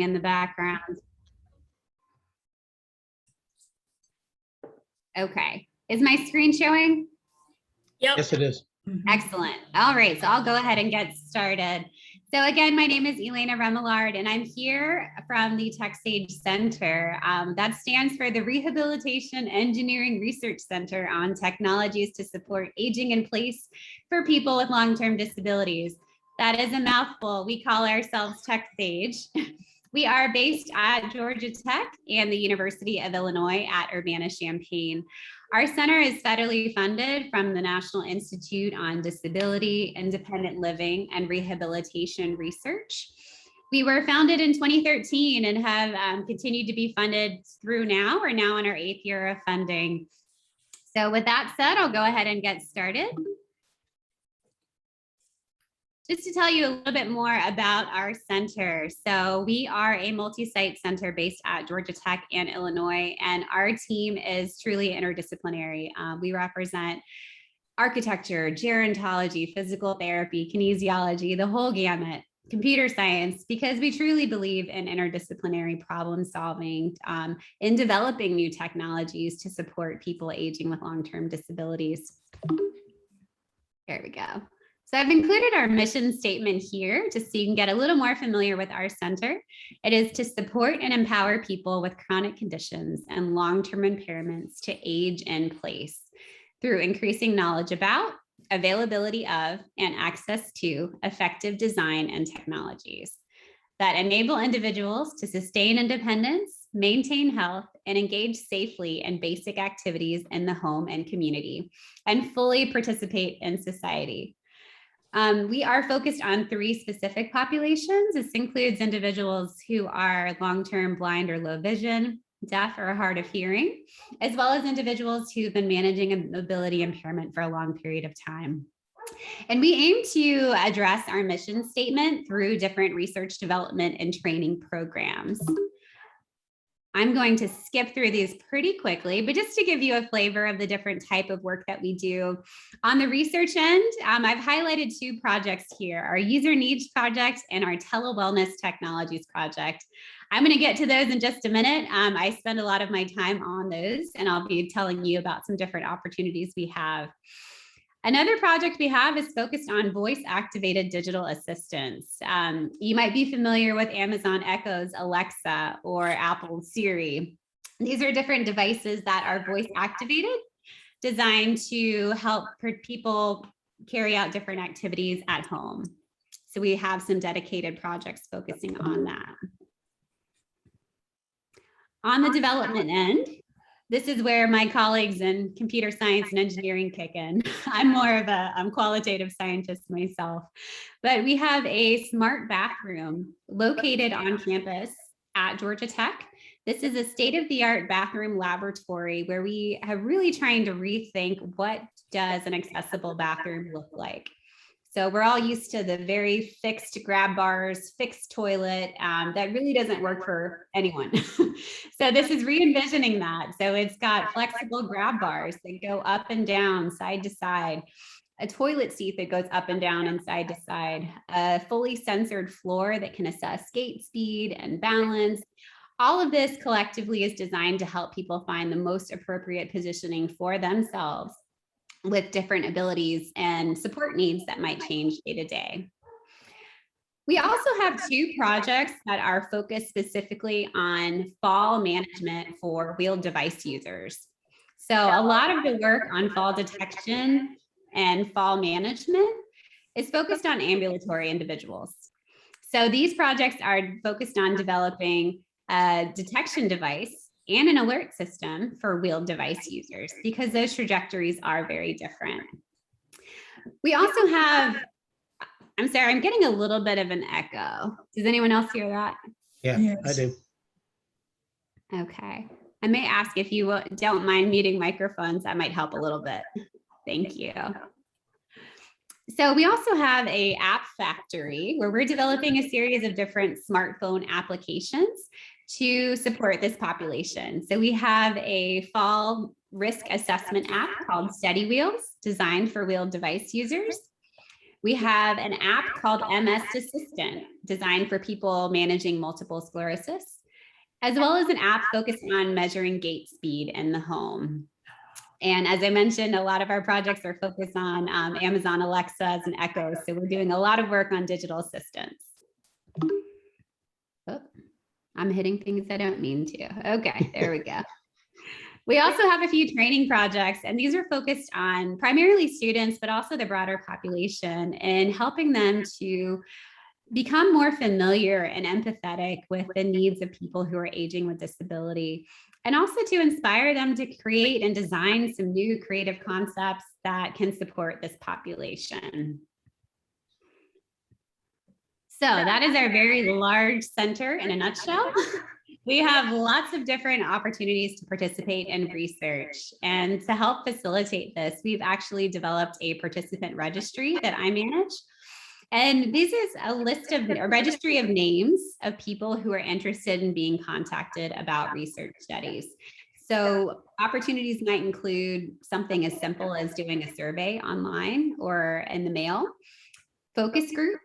in the background? Okay, is my screen showing? Yep. Yes, it is. Excellent. All right, so I'll go ahead and get started. So again, my name is Elena Remillard, and I'm here from the TechSAge Center. That stands for the Rehabilitation Engineering Research Center on Technologies to Support Aging in Place for People with Long-Term Disabilities. That is a mouthful. We call ourselves TechSAge. We are based at Georgia Tech and the University of Illinois at Urbana-Champaign. Our center is federally funded from the National Institute on Disability, Independent Living, and Rehabilitation Research. We were founded in 2013 and have continued to be funded through now. We're now in our 8th year of funding. So with that said, I'll go ahead and get started. Just to tell you a little bit more about our center. So we are a multi-site center based at Georgia Tech and Illinois, and our team is truly interdisciplinary. We represent architecture, gerontology, physical therapy, kinesiology, the whole gamut, computer science, because we truly believe in interdisciplinary problem solving in developing new technologies to support people aging with long-term disabilities. There we go. So I've included our mission statement here just so you can get a little more familiar with our center. It is to support and empower people with chronic conditions and long-term impairments to age in place through increasing knowledge about, availability of, and access to effective design and technologies that enable individuals to sustain independence, maintain health, and engage safely in basic activities in the home and community, and fully participate in society. We are focused on 3 specific populations. This includes individuals who are long-term blind or low vision, deaf or hard of hearing, as well as individuals who've been managing a mobility impairment for a long period of time. And we aim to address our mission statement through different research development and training programs. I'm going to skip through these pretty quickly, but just to give you a flavor of the different type of work that we do. On the research end, I've highlighted 2 projects here, our user needs project and our tele-wellness technologies project. I'm going to get to those in just a minute. I spend a lot of my time on those, and I'll be telling you about some different opportunities we have. Another project we have is focused on voice-activated digital assistants. You might be familiar with Amazon Echo's Alexa or Apple Siri. These are different devices that are voice-activated, designed to help people carry out different activities at home. So we have some dedicated projects focusing on that. On the development end, this is where my colleagues in computer science and engineering kick in. I'm more of a qualitative scientist myself, but we have a smart bathroom located on campus at Georgia Tech. This is a state-of-the-art bathroom laboratory where we have really trying to rethink what does an accessible bathroom look like. So we're all used to the very fixed grab bars, fixed toilet that really doesn't work for anyone. So this is re-envisioning that. So it's got flexible grab bars that go up and down, side to side, a toilet seat that goes up and down and side to side, a fully sensored floor that can assess gait speed and balance. All of this collectively is designed to help people find the most appropriate positioning for themselves with different abilities and support needs that might change day to day. We also have 2 projects that are focused specifically on fall management for wheeled device users. So a lot of the work on fall detection and fall management is focused on ambulatory individuals. So these projects are focused on developing a detection device and an alert system for wheeled device users, because those trajectories are very different. We also have, I'm sorry, I'm getting a little bit of an echo. Does anyone else hear that? Yeah, yes. I do. Okay. I may ask if you don't mind muting microphones, that might help a little bit. Thank you. So we also have a app factory where we're developing a series of different smartphone applications to support this population. So we have a fall risk assessment app called Steady Wheels, designed for wheeled device users. We have an app called MS Assistant, designed for people managing multiple sclerosis, as well as an app focused on measuring gait speed in the home. And as I mentioned, a lot of our projects are focused on Amazon Alexas and Echoes. So we're doing a lot of work on digital assistants. Oh, I'm hitting things I don't mean to. Okay, there we go. We also have a few training projects, and these are focused on primarily students, but also the broader population, and helping them to become more familiar and empathetic with the needs of people who are aging with disability, and also to inspire them to create and design some new creative concepts that can support this population. So that is our very large center in a nutshell. We have lots of different opportunities to participate in research. And to help facilitate this, we've actually developed a participant registry that I manage. And this is a list of a registry of names of people who are interested in being contacted about research studies. So opportunities might include something as simple as doing a survey online or in the mail, focus groups,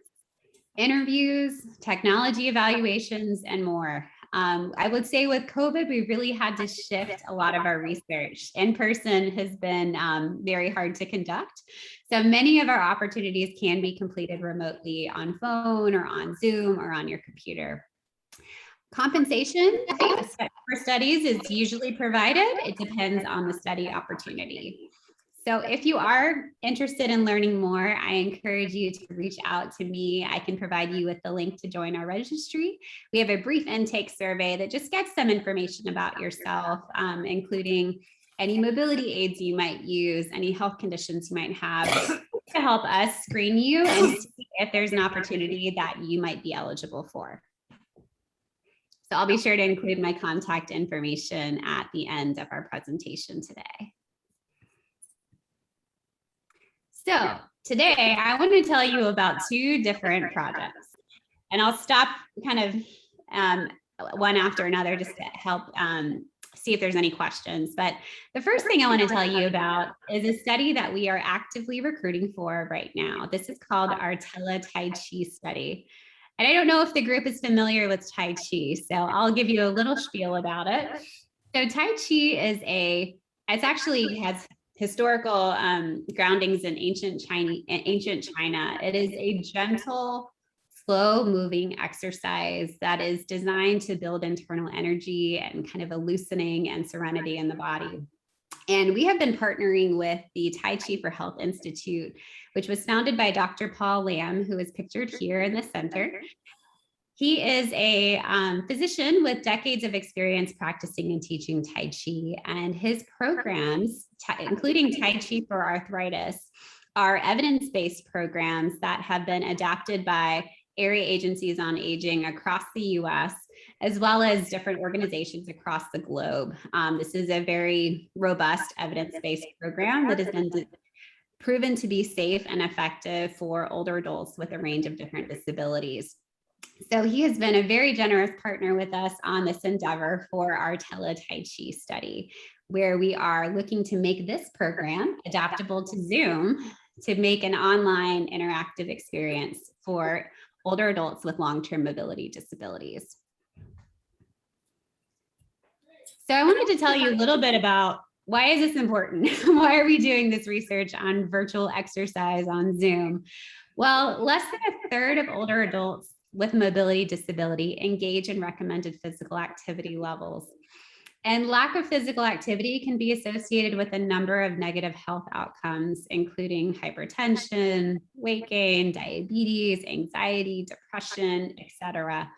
interviews, technology evaluations, and more. I would say with COVID, we really had to shift a lot of our research. In person has been very hard to conduct. So many of our opportunities can be completed remotely on phone or on Zoom or on your computer. Compensation for studies is usually provided. It depends on the study opportunity. So if you are interested in learning more, I encourage you to reach out to me. I can provide you with the link to join our registry. We have a brief intake survey that just gets some information about yourself, including any mobility aids you might use, any health conditions you might have, to help us screen you and see if there's an opportunity that you might be eligible for. So I'll be sure to include my contact information at the end of our presentation today. So today I want to tell you about two different projects, and I'll stop kind of one after another just to help see if there's any questions. But the first thing I want to tell you about is a study that we are actively recruiting for right now. This is called our Tele Tai Chi study. And I don't know if the group is familiar with Tai Chi, so I'll give you a little spiel about it. So Tai Chi is it actually has historical groundings in ancient China. It is a gentle, slow moving exercise that is designed to build internal energy and kind of a loosening and serenity in the body. And we have been partnering with the Tai Chi for Health Institute, which was founded by Dr. Paul Lam, who is pictured here in the center. He is a physician with decades of experience practicing and teaching Tai Chi, and his programs, including Tai Chi for arthritis, are evidence-based programs that have been adapted by area agencies on aging across the US, as well as different organizations across the globe. This is a very robust evidence-based program that has been proven to be safe and effective for older adults with a range of different disabilities. So he has been a very generous partner with us on this endeavor for our Tele Tai Chi study, where we are looking to make this program adaptable to Zoom to make an online interactive experience for older adults with long-term mobility disabilities. So I wanted to tell you a little bit about why is this important? Why are we doing this research on virtual exercise on Zoom? Well, less than a third of older adults with mobility disability engage in recommended physical activity levels. And lack of physical activity can be associated with a number of negative health outcomes, including hypertension, weight gain, diabetes, anxiety, depression, etc.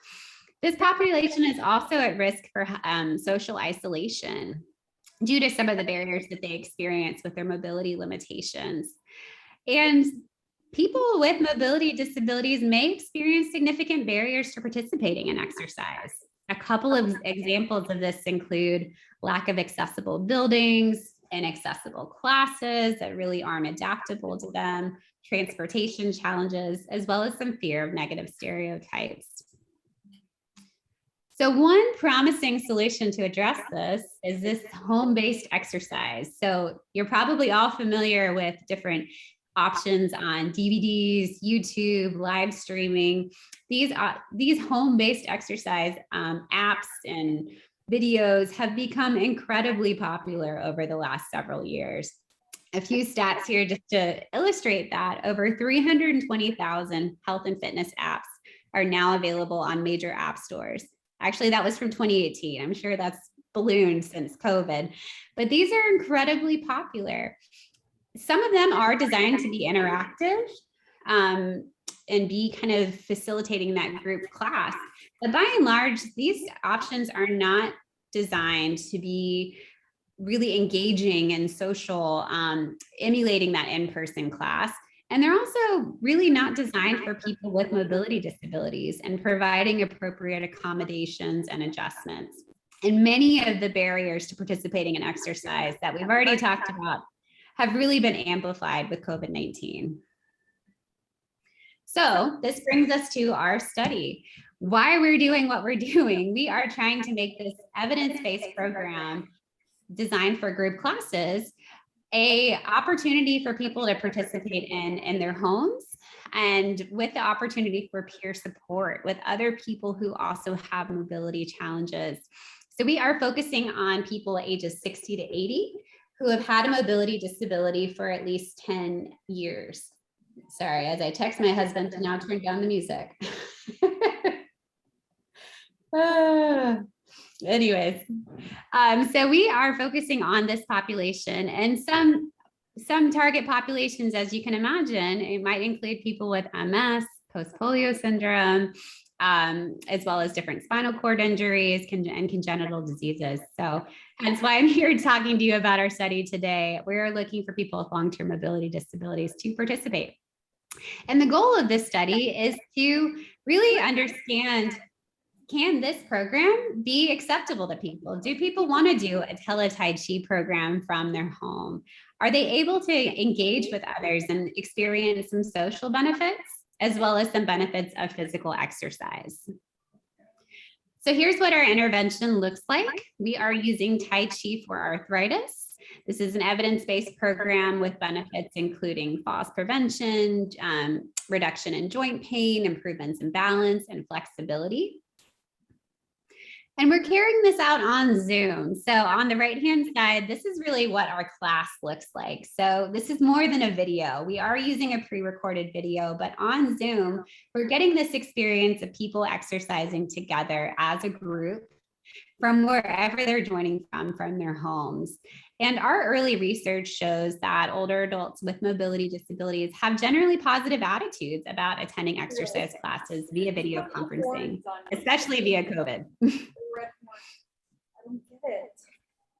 This population is also at risk for social isolation due to some of the barriers that they experience with their mobility limitations. And people with mobility disabilities may experience significant barriers to participating in exercise. A couple of examples of this include lack of accessible buildings, inaccessible classes that really aren't adaptable to them, transportation challenges, as well as some fear of negative stereotypes. So one promising solution to address this is this home-based exercise. So you're probably all familiar with different options on DVDs, YouTube, live streaming. These home-based exercise apps and videos have become incredibly popular over the last several years. A few stats here just to illustrate that. Over 320,000 health and fitness apps are now available on major app stores. Actually, that was from 2018. I'm sure that's ballooned since COVID, but these are incredibly popular. Some of them are designed to be interactive and be kind of facilitating that group class. But by and large, these options are not designed to be really engaging and social, emulating that in-person class. And they're also really not designed for people with mobility disabilities and providing appropriate accommodations and adjustments. And many of the barriers to participating in exercise that we've already talked about have really been amplified with COVID-19. So this brings us to our study. Why we're doing what we're doing. We are trying to make this evidence-based program designed for group classes an opportunity for people to participate in their homes, and with the opportunity for peer support with other people who also have mobility challenges. So we are focusing on people ages 60 to 80 who have had a mobility disability for at least 10 years. Sorry, as I text my husband to now turn down the music. Anyways, so we are focusing on this population, and some target populations, as you can imagine, it might include people with MS, post-polio syndrome, as well as different spinal cord injuries and congenital diseases. So that's why I'm here talking to you about our study today. We're looking for people with long-term mobility disabilities to participate. And the goal of this study is to really understand, can this program be acceptable to people? Do people want to do a Tele Tai Chi program from their home? Are they able to engage with others and experience some social benefits, as well as some benefits of physical exercise? So here's what our intervention looks like. We are using Tai Chi for arthritis. This is an evidence-based program with benefits including falls prevention, reduction in joint pain, improvements in balance and flexibility. And we're carrying this out on Zoom. So on the right-hand side, this is really what our class looks like. So this is more than a video. We are using a pre-recorded video, but on Zoom, we're getting this experience of people exercising together as a group from wherever they're joining from their homes. And our early research shows that older adults with mobility disabilities have generally positive attitudes about attending exercise classes via video conferencing, especially via COVID.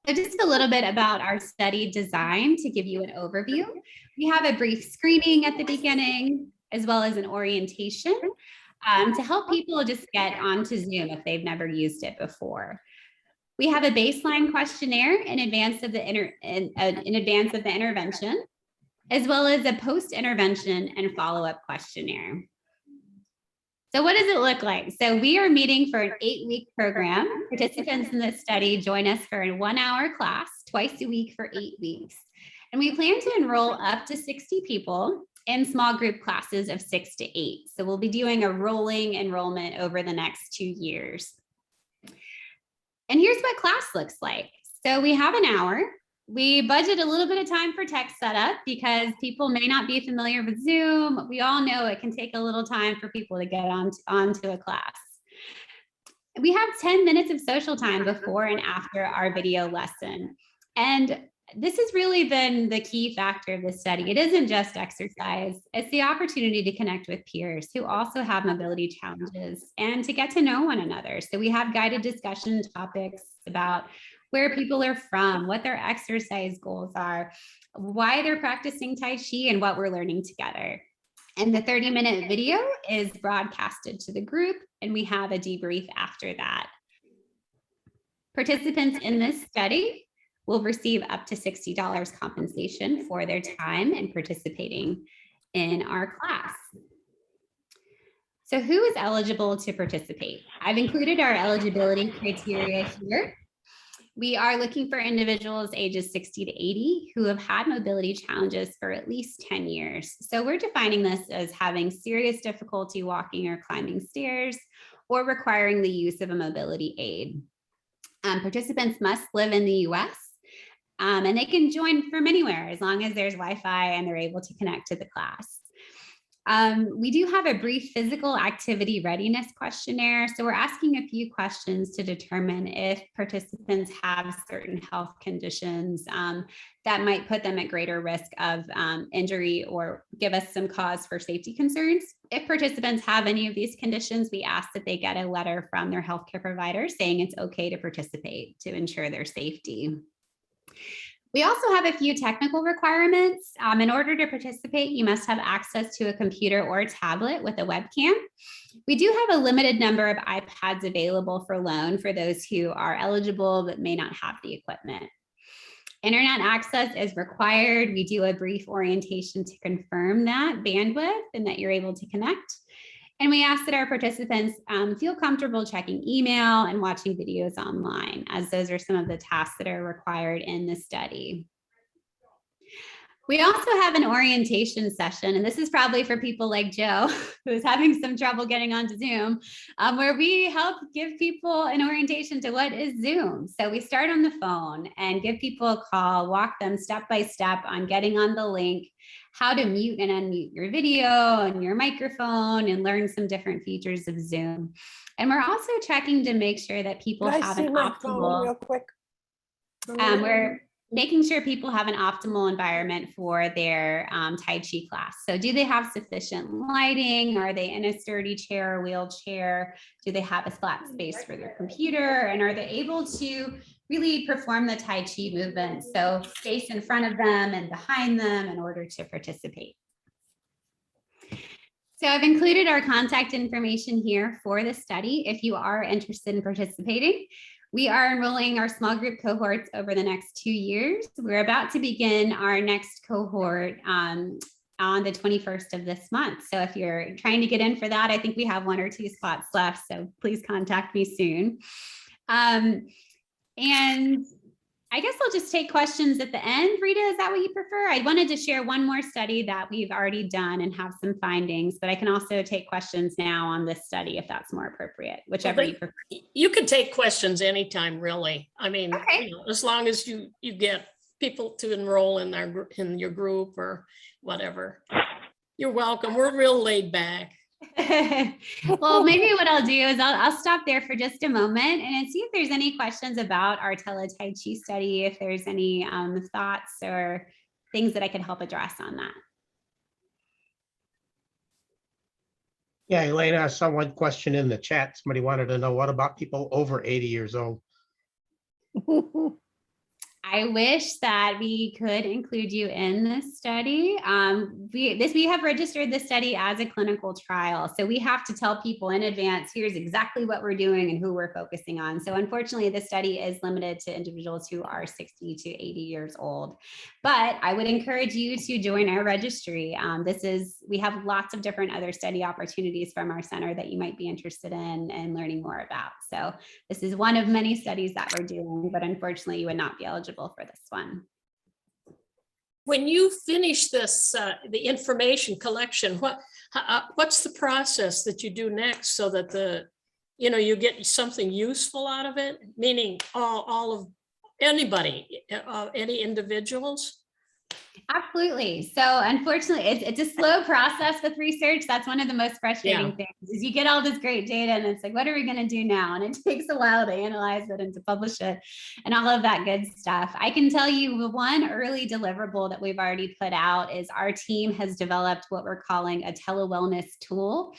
So just a little bit about our study design to give you an overview. We have a brief screening at the beginning, as well as an orientation to help people just get onto Zoom if they've never used it before. We have a baseline questionnaire in advance of the intervention, as well as a post-intervention and follow-up questionnaire. So what does it look like? So we are meeting for an 8-week program. Participants in this study join us for a 1-hour class twice a week for 8 weeks. And we plan to enroll up to 60 people in small group classes of 6 to 8. So we'll be doing a rolling enrollment over the next 2 years. And here's what class looks like. So we have an hour. We budget a little bit of time for tech setup because people may not be familiar with Zoom. We all know it can take a little time for people to get onto a class. We have 10 minutes of social time before and after our video lesson. And this has really been the key factor of this study. It isn't just exercise. It's the opportunity to connect with peers who also have mobility challenges and to get to know one another. So we have guided discussion topics about where people are from, what their exercise goals are, why they're practicing Tai Chi, and what we're learning together. And the 30-minute video is broadcasted to the group, and we have a debrief after that. Participants in this study will receive up to $60 compensation for their time and participating in our class. So who is eligible to participate? I've included our eligibility criteria here. We are looking for individuals ages 60 to 80 who have had mobility challenges for at least 10 years. So we're defining this as having serious difficulty walking or climbing stairs or requiring the use of a mobility aid. Participants must live in the US and they can join from anywhere as long as there's Wi-Fi and they're able to connect to the class. We do have a brief physical activity readiness questionnaire. So we're asking a few questions to determine if participants have certain health conditions that might put them at greater risk of injury or give us some cause for safety concerns. If participants have any of these conditions, we ask that they get a letter from their healthcare provider saying it's okay to participate to ensure their safety. We also have a few technical requirements. In order to participate, you must have access to a computer or a tablet with a webcam. We do have a limited number of iPads available for loan for those who are eligible but may not have the equipment. Internet access is required. We do a brief orientation to confirm that bandwidth and that you're able to connect. And we ask that our participants feel comfortable checking email and watching videos online, as those are some of the tasks that are required in the study. We also have an orientation session, and this is probably for people like Joe, who's having some trouble getting onto Zoom, where we help give people an orientation to what is Zoom. So we start on the phone and give people a call, walk them step by step on getting on the link, how to mute and unmute your video and your microphone, and learn some different features of Zoom. And we're also checking to make sure that people have an optimal, real quick. we're making sure people have an optimal environment for their Tai Chi class. So do they have sufficient lighting? Are they in a sturdy chair or wheelchair? Do they have a flat space for their computer? And are they able to really perform the Tai Chi movement? So space in front of them and behind them in order to participate. So I've included our contact information here for the study if you are interested in participating. We are enrolling our small group cohorts over the next 2 years. We're about to begin our next cohort on the 21st of this month. So if you're trying to get in for that, I think we have 1 or 2 spots left. So please contact me soon. And I guess I'll just take questions at the end. Rita, is that what you prefer? I wanted to share one more study that we've already done and have some findings, but I can also take questions now on this study if that's more appropriate, whichever you prefer. You can take questions anytime, really. I mean, okay. As long as you get people to enroll in your group or whatever. You're welcome. We're real laid back. Well, maybe what I'll do is I'll stop there for just a moment and see if there's any questions about our Tele Tai Chi study, if there's any thoughts or things that I could help address on that. Yeah, Elena, I saw one question in the chat. Somebody wanted to know, what about people over 80 years old? I wish that we could include you in this study. We have registered this study as a clinical trial. So we have to tell people in advance, here's exactly what we're doing and who we're focusing on. So unfortunately, this study is limited to individuals who are 60 to 80 years old. But I would encourage you to join our registry. We have lots of different other study opportunities from our center that you might be interested in and learning more about. So this is one of many studies that we're doing, but unfortunately you would not be eligible for this one. When you finish this, the information collection, what's the process that you do next so that you get something useful out of it? Meaning all of anybody, any individuals? Absolutely. So unfortunately, it's a slow process with research. That's one of the most frustrating things is you get all this great data and it's like, what are we going to do now? And it takes a while to analyze it and to publish it and all of that good stuff. I can tell you one early deliverable that we've already put out is our team has developed what we're calling a tele-wellness tool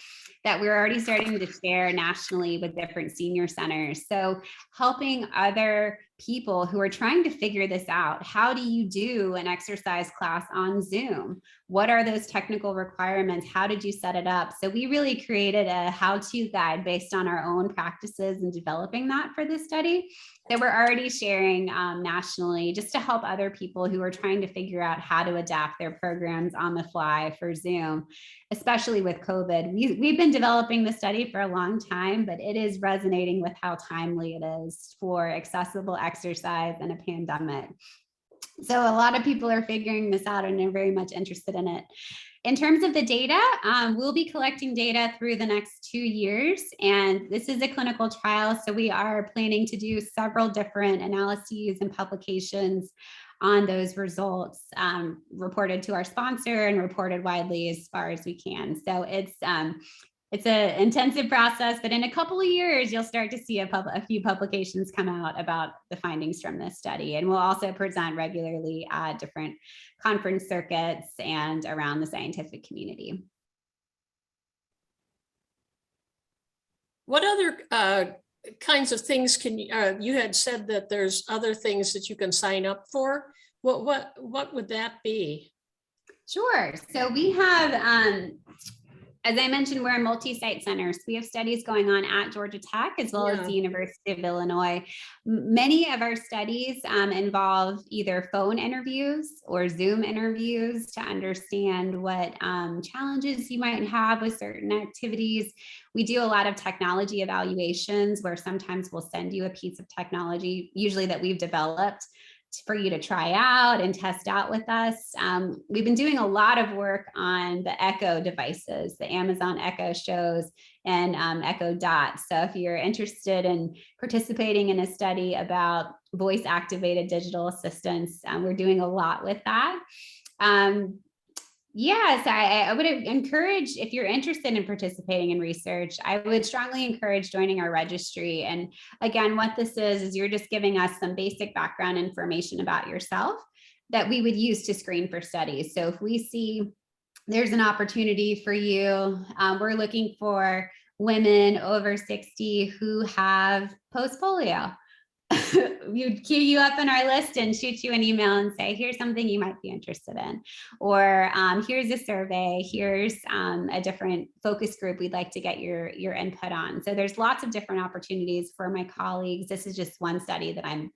that we're already starting to share nationally with different senior centers. So helping other people who are trying to figure this out. How do you do an exercise class on Zoom? what are those technical requirements? How did you set it up? So we really created a how-to guide based on our own practices and developing that for this study that we're already sharing nationally, just to help other people who are trying to figure out how to adapt their programs on the fly for Zoom, especially with COVID. We've been developing the study for a long time, but it is resonating with how timely it is for accessible exercise in a pandemic. So a lot of people are figuring this out and are very much interested in it. In terms of the data, we'll be collecting data through the next 2 years, and this is a clinical trial, so we are planning to do several different analyses and publications on those results, reported to our sponsor and reported widely as far as we can. So it's an intensive process, but in a couple of years, you'll start to see a few publications come out about the findings from this study. And we'll also present regularly at different conference circuits and around the scientific community. What other kinds of things can you had said that there's other things that you can sign up for? What would that be? Sure. So we have, as I mentioned, we're a multi-site center. So we have studies going on at Georgia Tech as well as the University of Illinois. Many of our studies involve either phone interviews or Zoom interviews to understand what challenges you might have with certain activities. We do a lot of technology evaluations where sometimes we'll send you a piece of technology, usually that we've developed, for you to try out and test out with us. We've been doing a lot of work on the Echo devices, the Amazon Echo shows and Echo Dot. So if you're interested in participating in a study about voice activated digital assistants, we're doing a lot with that. Yes, I would encourage, if you're interested in participating in research, I would strongly encourage joining our registry. And again, what this is you're just giving us some basic background information about yourself that we would use to screen for studies. So if we see there's an opportunity for you, we're looking for women over 60 who have post-polio. We'd queue you up on our list and shoot you an email and say, here's something you might be interested in, or here's a survey, here's a different focus group we'd like to get your input on. So there's lots of different opportunities for my colleagues. This is just one study that I'm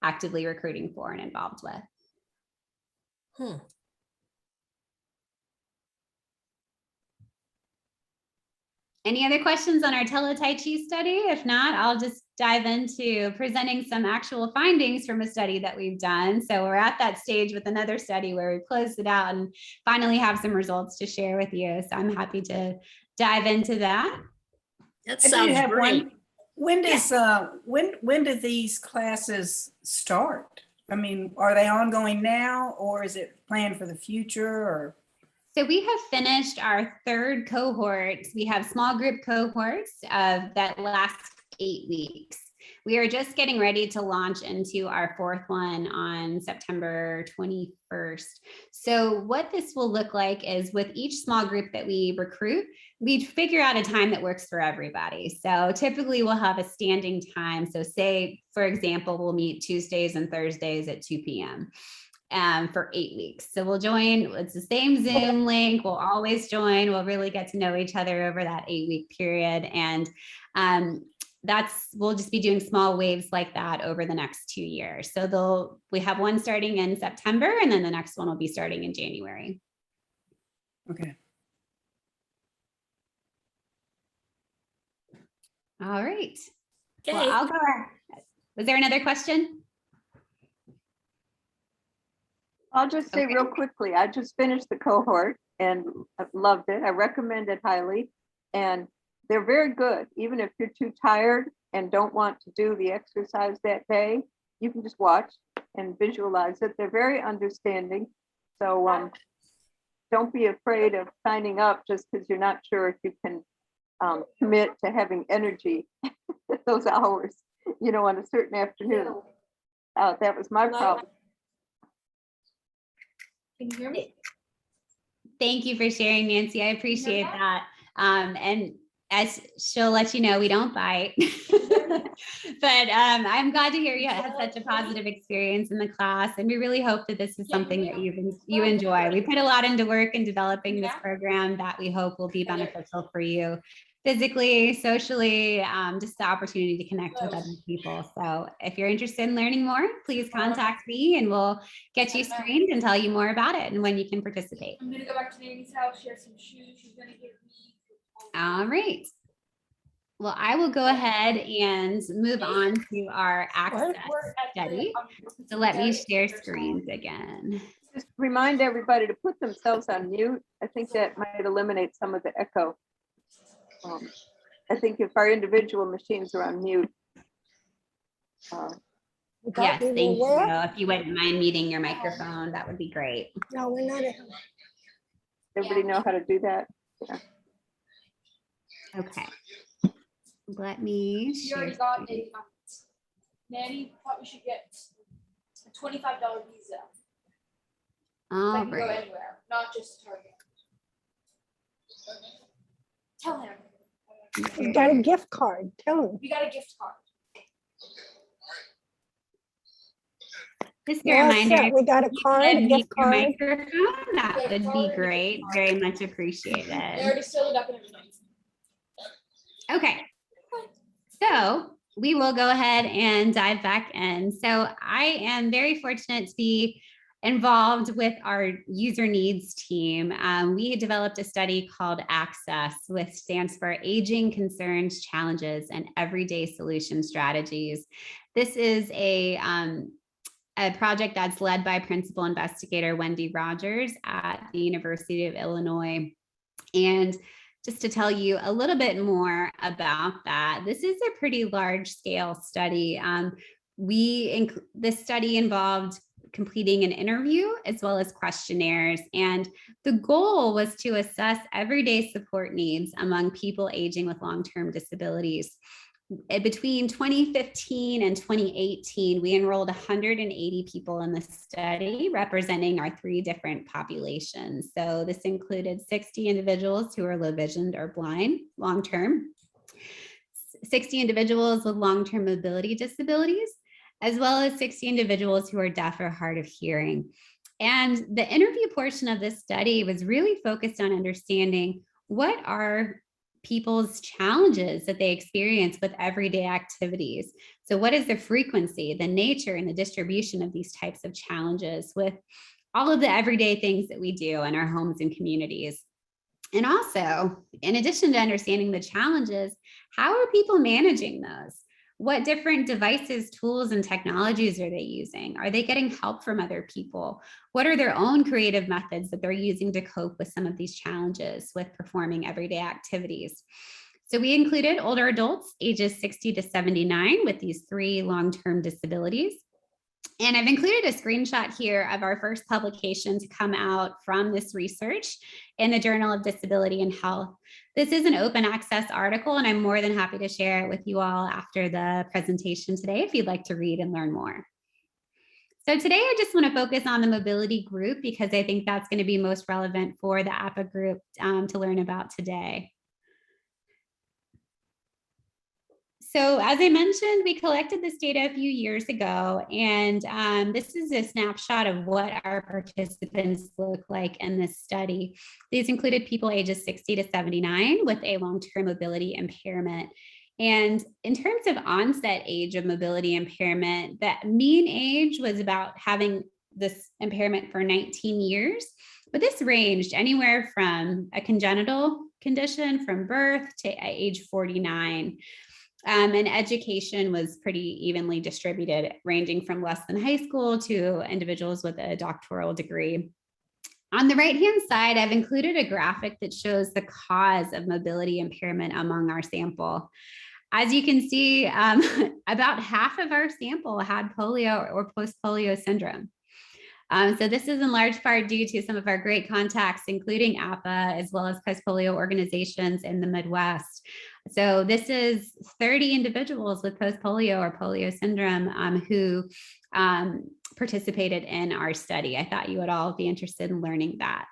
actively recruiting for and involved with. Any other questions on our Tele Tai Chi study? If not, I'll just dive into presenting some actual findings from a study that we've done. So we're at that stage with another study where we've closed it out and finally have some results to share with you. So I'm happy to dive into that. That sounds great. When do these classes start? I mean, are they ongoing now, or is it planned for the future? Or so we have finished our third cohort. We have small group cohorts that last 8 weeks. We are just getting ready to launch into our fourth one on September 21st. So what this will look like is with each small group that we recruit, we figure out a time that works for everybody. So typically we'll have a standing time. So say, for example, we'll meet Tuesdays and Thursdays at 2 p.m. For 8 weeks. So we'll join, it's the same Zoom link. We'll always join. We'll really get to know each other over that 8-week period. And we'll just be doing small waves like that over the next 2 years. So we have one starting in September, and then the next one will be starting in January. okay. All right. Okay. Well, I'll go. Was there another question? I'll just say real quickly, I just finished the cohort and loved it. I recommend it highly. And they're very good. Even if you're too tired and don't want to do the exercise that day, you can just watch and visualize it. They're very understanding. So don't be afraid of signing up just because you're not sure if you can commit to having energy those hours, on a certain afternoon. That was my problem. Can you hear me? Thank you for sharing, Nancy. I appreciate that. And as she'll let you know, we don't bite. But but I'm glad to hear you had such a positive experience in the class, and we really hope that this is something that you enjoy. We put a lot into work in developing this program that we hope will be beneficial for you physically, socially, just the opportunity to connect with other people. So if you're interested in learning more, please contact me and we'll get you screened and tell you more about it and when you can participate. I'm gonna go back to Nanny's house, share some shoes. She's gonna give me. All right. Well, I will go ahead and move on to our access study. So let me share screens again. Just remind everybody to put themselves on mute. I think that might eliminate some of the echo. I think if our individual machines are on mute. Yes, thank you. If you wouldn't mind muting your microphone, that would be great. No, we're not. Everybody know how to do that? Yeah. Okay. Let me She share. already got a Nanny thought we should get a $25 visa. All That can go right. anywhere, not just Target. Tell him. We got a gift card. Tell them. We got a gift card. Just a We're all reminder, set. We got a if you card, could a mute gift your card. microphone, that would be great. Very much They appreciated. already sealed it up and everything. Okay. So we will go ahead and dive back in. So I am very fortunate to be involved with our user needs team. We developed a study called Access, which stands for Aging Concerns, Challenges, and Everyday Solution Strategies. This is a project that's led by principal investigator Wendy Rogers at the University of Illinois. And just to tell you a little bit more about that, this is a pretty large scale study. This study involved completing an interview as well as questionnaires. And the goal was to assess everyday support needs among people aging with long-term disabilities. Between 2015 and 2018, we enrolled 180 people in the study representing our 3 different populations. So this included 60 individuals who are low visioned or blind long-term, 60 individuals with long-term mobility disabilities, as well as 60 individuals who are deaf or hard of hearing. And the interview portion of this study was really focused on understanding what are people's challenges that they experience with everyday activities. So what is the frequency, the nature, and the distribution of these types of challenges with all of the everyday things that we do in our homes and communities? And also, in addition to understanding the challenges, how are people managing those? What different devices, tools, and technologies are they using? Are they getting help from other people? What are their own creative methods that they're using to cope with some of these challenges with performing everyday activities? So we included older adults ages 60 to 79 with these 3 long-term disabilities. And I've included a screenshot here of our first publication to come out from this research in the Journal of Disability and Health. This is an open access article, and I'm more than happy to share it with you all after the presentation today if you'd like to read and learn more. So today I just want to focus on the mobility group because I think that's going to be most relevant for the APPA group to learn about today. So as I mentioned, we collected this data a few years ago, and this is a snapshot of what our participants look like in this study. These included people ages 60 to 79 with a long-term mobility impairment. And in terms of onset age of mobility impairment, the mean age was about having this impairment for 19 years, but this ranged anywhere from a congenital condition from birth to age 49. And education was pretty evenly distributed, ranging from less than high school to individuals with a doctoral degree. On the right-hand side, I've included a graphic that shows the cause of mobility impairment among our sample. As you can see, about half of our sample had polio or post-polio syndrome. So this is in large part due to some of our great contacts, including APPA, as well as post-polio organizations in the Midwest. So this is 30 individuals with post-polio or polio syndrome who participated in our study. I thought you would all be interested in learning that.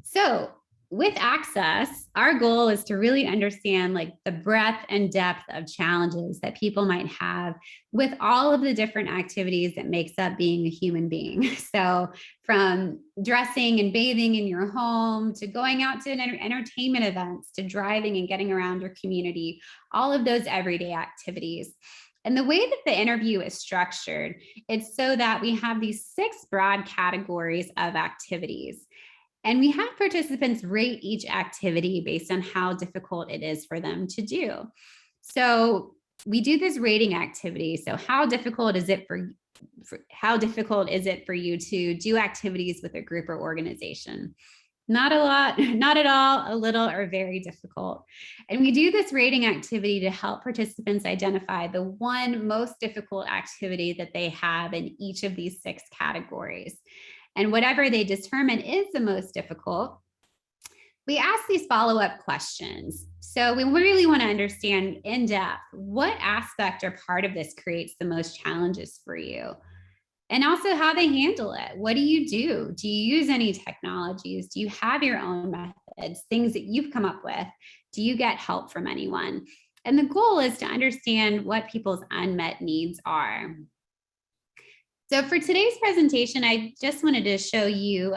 So with access, our goal is to really understand like the breadth and depth of challenges that people might have with all of the different activities that makes up being a human being. So from dressing and bathing in your home to going out to entertainment events, to driving and getting around your community, all of those everyday activities. And the way that the interview is structured, it's so that we have these 6 broad categories of activities. And we have participants rate each activity based on how difficult it is for them to do. So we do this rating activity. So how difficult is it for you to do activities with a group or organization? Not a lot, not at all, a little, or very difficult. And we do this rating activity to help participants identify the one most difficult activity that they have in each of these 6 categories. And whatever they determine is the most difficult, we ask these follow-up questions. So we really want to understand in depth what aspect or part of this creates the most challenges for you. And also how they handle it. What do you do? Do you use any technologies? Do you have your own methods, things that you've come up with? Do you get help from anyone? And the goal is to understand what people's unmet needs are. So for today's presentation, I just wanted to show you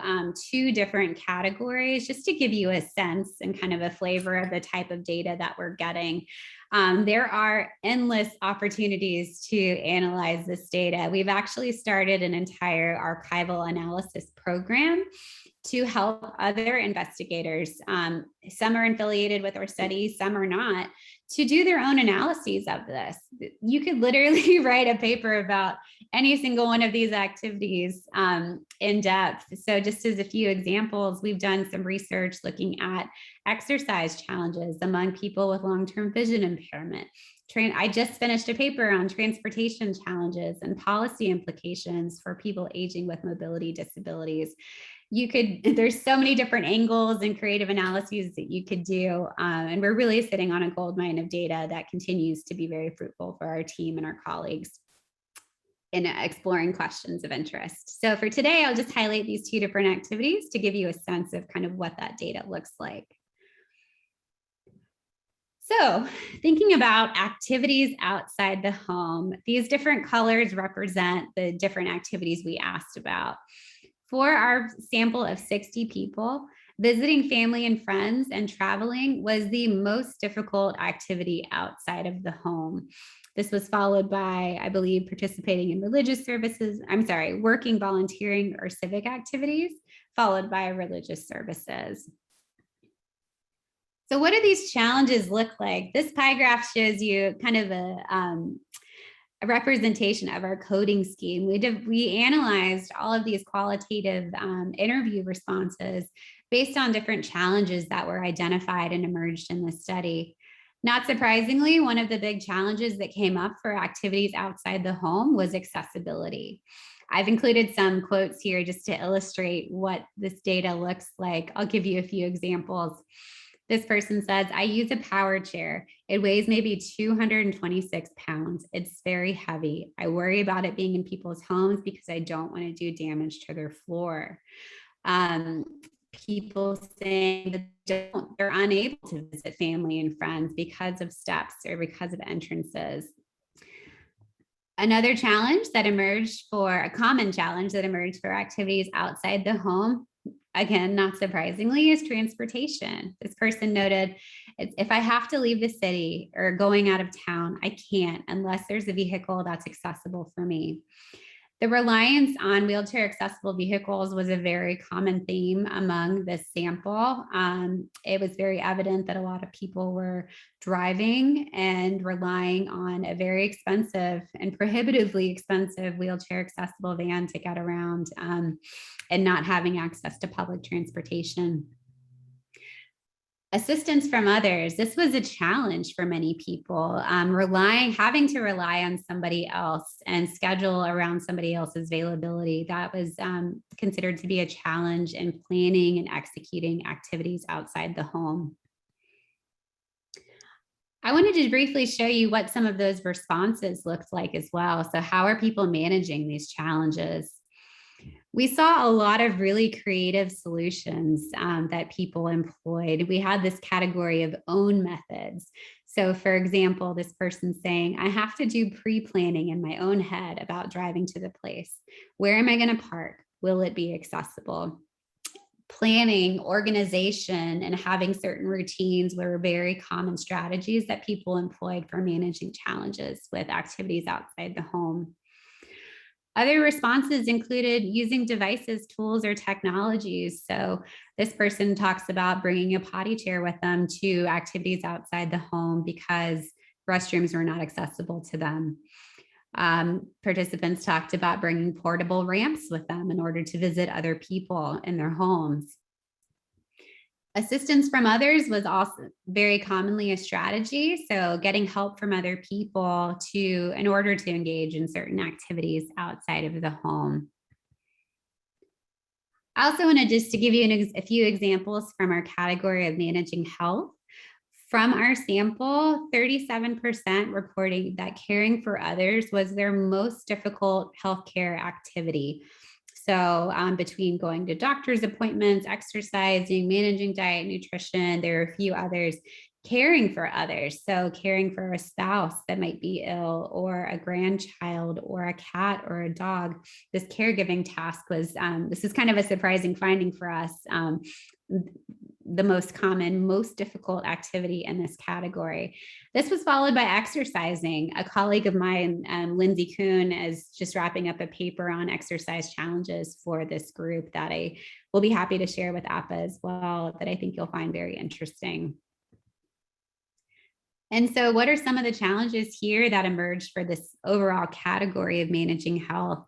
2 different categories just to give you a sense and kind of a flavor of the type of data that we're getting. There are endless opportunities to analyze this data. We've actually started an entire archival analysis program to help other investigators. Some are affiliated with our study, some are not, to do their own analyses of this. You could literally write a paper about any single one of these activities in depth. So just as a few examples, we've done some research looking at exercise challenges among people with long-term vision impairment. I just finished a paper on transportation challenges and policy implications for people aging with mobility disabilities. There's so many different angles and creative analyses that you could do. And we're really sitting on a goldmine of data that continues to be very fruitful for our team and our colleagues in exploring questions of interest. So for today, I'll just highlight these 2 different activities to give you a sense of kind of what that data looks like. So thinking about activities outside the home, these different colors represent the different activities we asked about. For our sample of 60 people, visiting family and friends and traveling was the most difficult activity outside of the home. This was followed by, I believe, participating in religious services, working, volunteering, or civic activities, followed by religious services. So what do these challenges look like? This pie graph shows you kind of a representation of our coding scheme. We analyzed all of these qualitative interview responses based on different challenges that were identified and emerged in the study. Not surprisingly, one of the big challenges that came up for activities outside the home was accessibility. I've included some quotes here just to illustrate what this data looks like. I'll give you a few examples. This person says, I use a power chair. It weighs maybe 226 pounds. It's very heavy. I worry about it being in people's homes because I don't want to do damage to their floor. People saying that they're unable to visit family and friends because of steps or because of entrances. Another challenge that emerged a common challenge that emerged for activities outside the home, again, not surprisingly, is transportation. This person noted, if I have to leave the city or going out of town, I can't unless there's a vehicle that's accessible for me. The reliance on wheelchair accessible vehicles was a very common theme among this sample. It was very evident that a lot of people were driving and relying on a very expensive and prohibitively expensive wheelchair accessible van to get around and not having access to public transportation. Assistance from others. This was a challenge for many people, having to rely on somebody else and schedule around somebody else's availability. That was considered to be a challenge in planning and executing activities outside the home. I wanted to briefly show you what some of those responses looked like as well. So how are people managing these challenges? We saw a lot of really creative solutions that people employed. We had this category of own methods. So for example, this person saying, I have to do pre-planning in my own head about driving to the place. Where am I going to park? Will it be accessible? Planning, organization, and having certain routines were very common strategies that people employed for managing challenges with activities outside the home. Other responses included using devices, tools, or technologies. So this person talks about bringing a potty chair with them to activities outside the home because restrooms were not accessible to them. Participants talked about bringing portable ramps with them in order to visit other people in their homes. Assistance from others was also very commonly a strategy. So getting help from other people in order to engage in certain activities outside of the home. I also wanted just to give you a few examples from our category of managing health. From our sample, 37% reporting that caring for others was their most difficult healthcare activity. So between going to doctor's appointments, exercising, managing diet, nutrition, there are a few others. Caring for others, so caring for a spouse that might be ill, or a grandchild, or a cat, or a dog. This caregiving task was, this is kind of a surprising finding for us, the most common, most difficult activity in this category. This was followed by exercising. A colleague of mine, Lindsay Kuhn, is just wrapping up a paper on exercise challenges for this group that I will be happy to share with APPA as well, that I think you'll find very interesting. And so what are some of the challenges here that emerged for this overall category of managing health?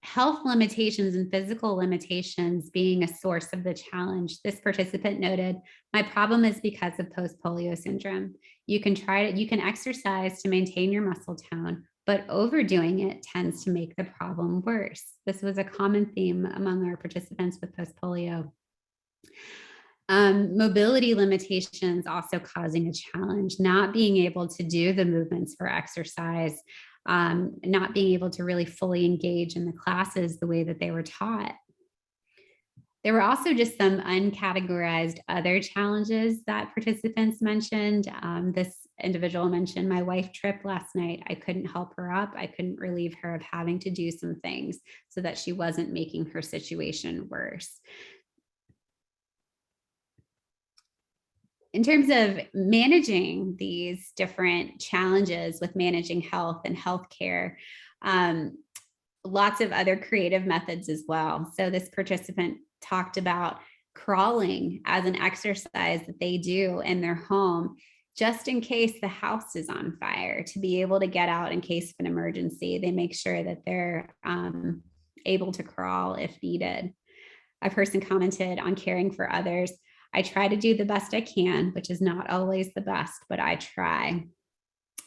Health limitations and physical limitations being a source of the challenge. This participant noted, my problem is because of post-polio syndrome. You can exercise to maintain your muscle tone, but overdoing it tends to make the problem worse. This was a common theme among our participants with post-polio. Mobility limitations also causing a challenge, not being able to do the movements for exercise, not being able to really fully engage in the classes the way that they were taught. There were also just some uncategorized other challenges that participants mentioned. This individual mentioned, my wife tripped last night. I couldn't help her up. I couldn't relieve her of having to do some things so that she wasn't making her situation worse. In terms of managing these different challenges with managing health and healthcare, lots of other creative methods as well. So this participant talked about crawling as an exercise that they do in their home, just in case the house is on fire, to be able to get out in case of an emergency. They make sure that they're able to crawl if needed. A person commented on caring for others. I try to do the best I can, which is not always the best, but I try.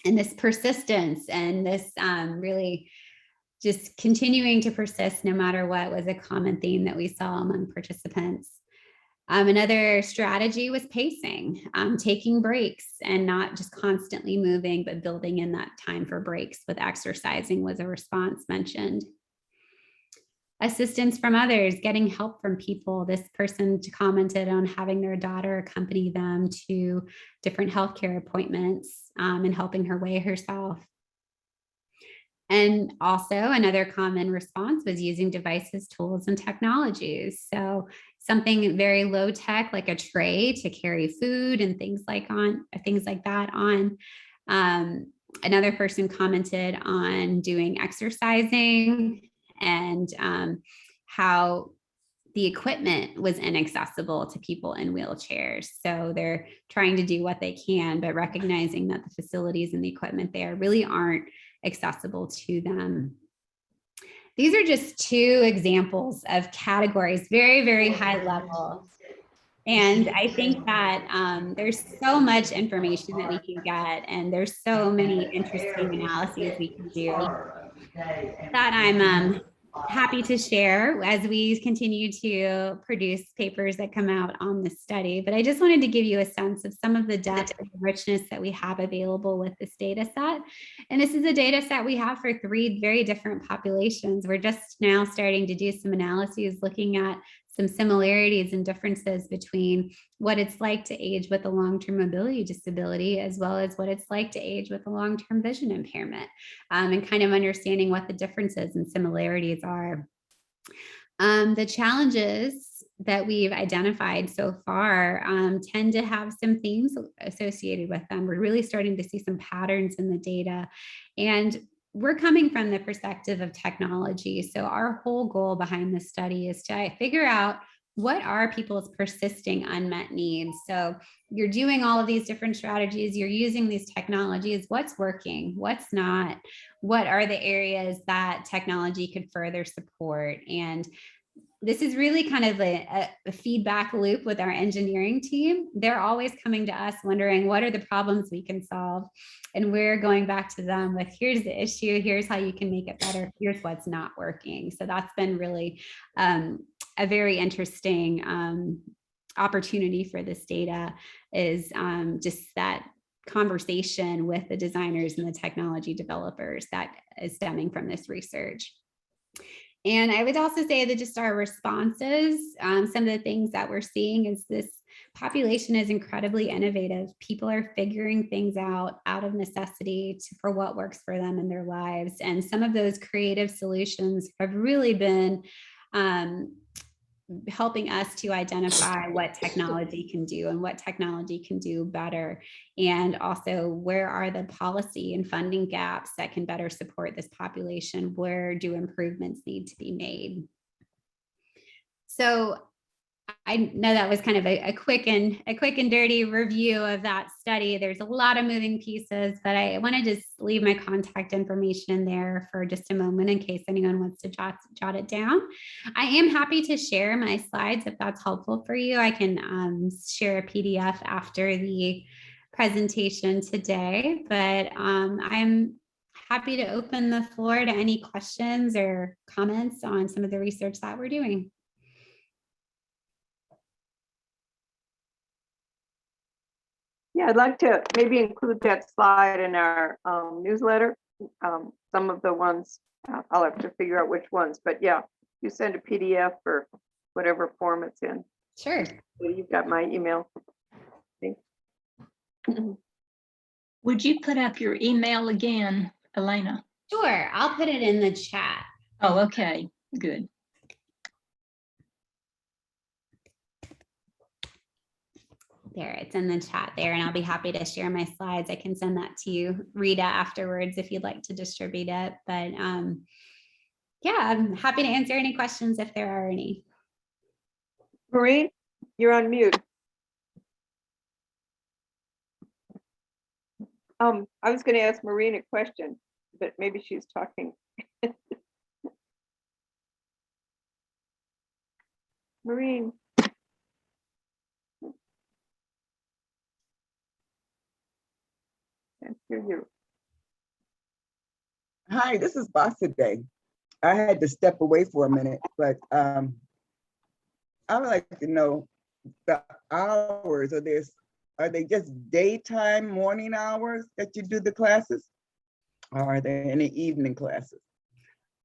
And this persistence and this really just continuing to persist no matter what was a common theme that we saw among participants. Another strategy was pacing, taking breaks and not just constantly moving, but building in that time for breaks with exercising was a response mentioned. Assistance from others, getting help from people. This person commented on having their daughter accompany them to different healthcare appointments and helping her weigh herself. And also another common response was using devices, tools, and technologies. So something very low tech, like a tray to carry food and things like that on. Another person commented on doing exercising and how the equipment was inaccessible to people in wheelchairs. So they're trying to do what they can, but recognizing that the facilities and the equipment there really aren't accessible to them. These are just two examples of categories, very, very high level. And I think that there's so much information that we can get, and there's so many interesting analyses we can do, that I'm happy to share as we continue to produce papers that come out on this study. But I just wanted to give you a sense of some of the depth and richness that we have available with this data set. And this is a data set we have for 3 very different populations. We're just now starting to do some analyses looking at some similarities and differences between what it's like to age with a long-term mobility disability, as well as what it's like to age with a long-term vision impairment, and kind of understanding what the differences and similarities are. The challenges that we've identified so far tend to have some themes associated with them. We're really starting to see some patterns in the data, and we're coming from the perspective of technology. So our whole goal behind this study is to figure out what are people's persisting unmet needs. So you're doing all of these different strategies, you're using these technologies, what's working, what's not, what are the areas that technology could further support. And this is really kind of a feedback loop with our engineering team. They're always coming to us wondering what are the problems we can solve. And we're going back to them with here's the issue, here's how you can make it better, here's what's not working. So that's been really a very interesting opportunity for this data, is just that conversation with the designers and the technology developers that is stemming from this research. And I would also say that just our responses, some of the things that we're seeing is this population is incredibly innovative. People are figuring things out of necessity for what works for them in their lives. And some of those creative solutions have really been helping us to identify what technology can do and what technology can do better. And also, where are the policy and funding gaps that can better support this population? Where do improvements need to be made? So I know that was kind of a quick and dirty review of that study. There's a lot of moving pieces, but I want to just leave my contact information there for just a moment in case anyone wants to jot it down. I am happy to share my slides if that's helpful for you. I can share a PDF after the presentation today, but I'm happy to open the floor to any questions or comments on some of the research that we're doing. Yeah, I'd like to maybe include that slide in our newsletter. Some of the ones, I'll have to figure out which ones, but yeah, you send a PDF or whatever form it's in. Sure. You've got my email. Thanks. Would you put up your email again, Elena? Sure, I'll put it in the chat. Oh, okay, good. There, it's in the chat there, and I'll be happy to share my slides. I can send that to you, Rita, afterwards if you'd like to distribute it. But yeah, I'm happy to answer any questions if there are any. Maureen, you're on mute. I was going to ask Maureen a question, but maybe she's talking. Maureen. Can't hear you. Hi, this is Basa. I had to step away for a minute, but I would like to know the hours of this. Are they just daytime, morning hours that you do the classes? Or are there any evening classes?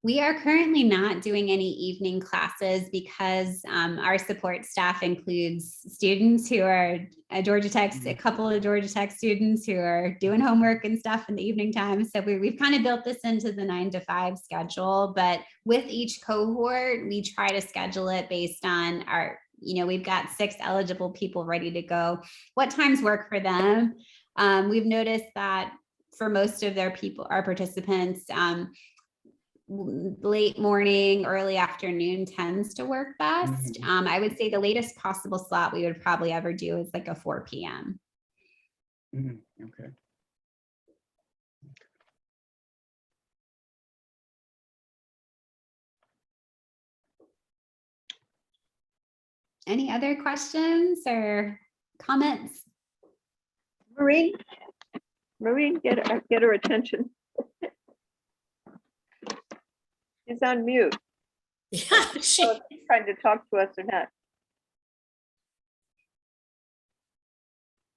We are currently not doing any evening classes because our support staff includes students who are at Georgia Tech, a couple of Georgia Tech students who are doing homework and stuff in the evening time. So we've kind of built this into the 9 to 5 schedule, but with each cohort, we try to schedule it based on our, we've got 6 eligible people ready to go. What times work for them? We've noticed that for most of our participants, late morning, early afternoon tends to work best. I would say the latest possible slot we would probably ever do is like a 4 p.m. Okay. Any other questions or comments? Maureen, get her attention. She's on mute. Yeah, So if she's trying to talk to us or not.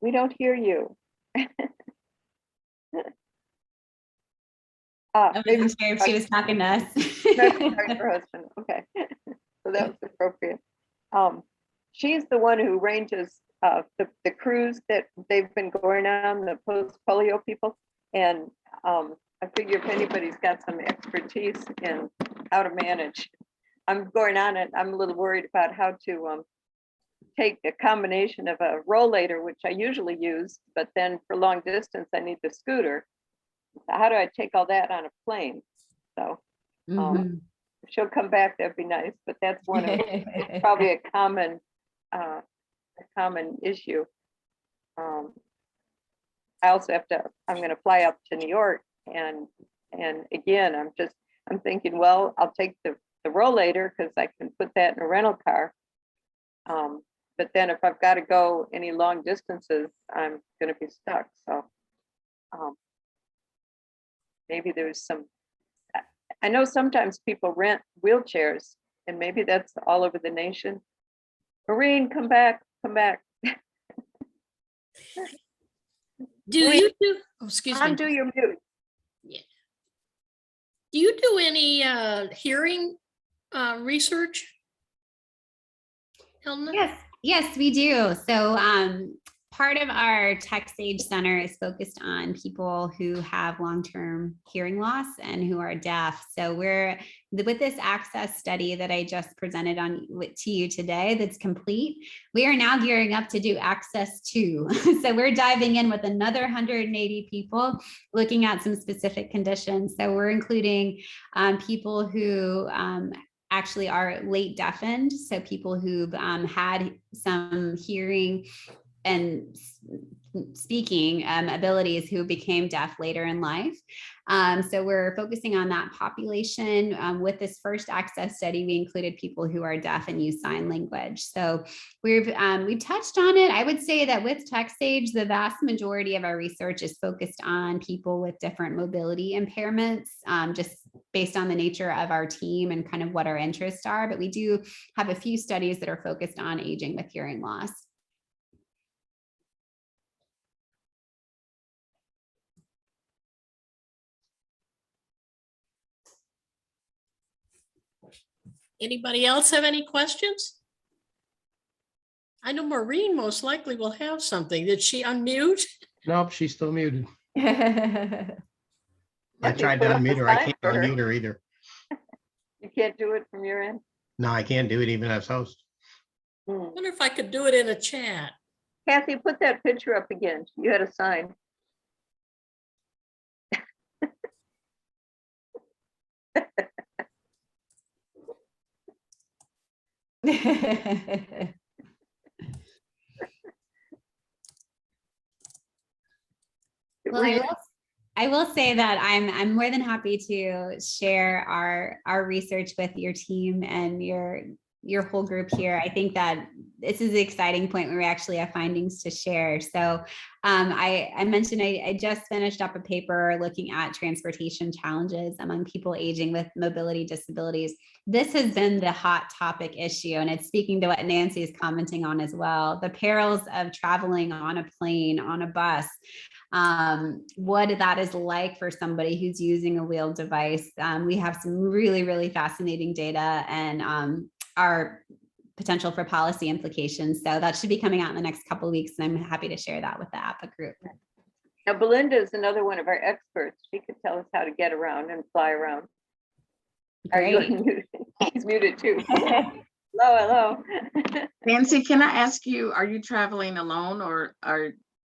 We don't hear you. I Maybe wasn't sure if she was talking to us. that's her husband. Okay, so that was appropriate. She's the one who arranges the cruise that they've been going on, the post-polio people. And I figure if anybody's got some expertise in how to manage, I'm going on it. I'm a little worried about how to take a combination of a rollator, which I usually use, but then for long distance, I need the scooter. So how do I take all that on a plane? So Mhm. if she'll come back, that'd be nice, but that's one of probably a common issue. I also have to, I'm going to fly up to New York, and again, I'm thinking, well, I'll take the rollator because I can put that in a rental car. But then if I've got to go any long distances, I'm going to be stuck. So maybe there's some, I know sometimes people rent wheelchairs, and maybe that's all over the nation. Maureen, come back, come back. Do you do, oh, excuse me. Undo your mute. Do you do any hearing research? Elena? Yes, we do. So part of our TechSAge Center is focused on people who have long-term hearing loss and who are deaf. So we're with this access study that I just presented to you today that's complete. We are now gearing up to do access 2. So we're diving in with another 180 people looking at some specific conditions. So we're including people who actually are late deafened. So people who've had some hearing and speaking abilities who became deaf later in life. So we're focusing on that population. With this first access study, we included people who are deaf and use sign language. So we've touched on it. I would say that with TechSAge, the vast majority of our research is focused on people with different mobility impairments, just based on the nature of our team and kind of what our interests are. But we do have a few studies that are focused on aging with hearing loss. Anybody else have any questions? I know Maureen most likely will have something. Did she unmute? Nope, she's still muted. I Let me tried to put up a unmute her. I sign can't for her. unmute her either. You can't do it from your end. No, I can't do it even as host. I wonder if I could do it in a chat. Kathy, put that picture up again. You had a sign. Well, I will say that I'm more than happy to share our research with your team and your whole group here. I think that this is the exciting point where we actually have findings to share. So I mentioned I just finished up a paper looking at transportation challenges among people aging with mobility disabilities. This has been the hot topic issue, and it's speaking to what Nancy is commenting on as well. The perils of traveling on a plane, on a bus, what that is like for somebody who's using a wheeled device. We have some really, really fascinating data and our potential for policy implications. So that should be coming out in the next couple of weeks, and I'm happy to share that with the APPA group. Now, Belinda is another one of our experts. She could tell us how to get around and fly around. Are you Great. unmuted? He's muted too. Hello, hello. Nancy, can I ask you, are you traveling alone or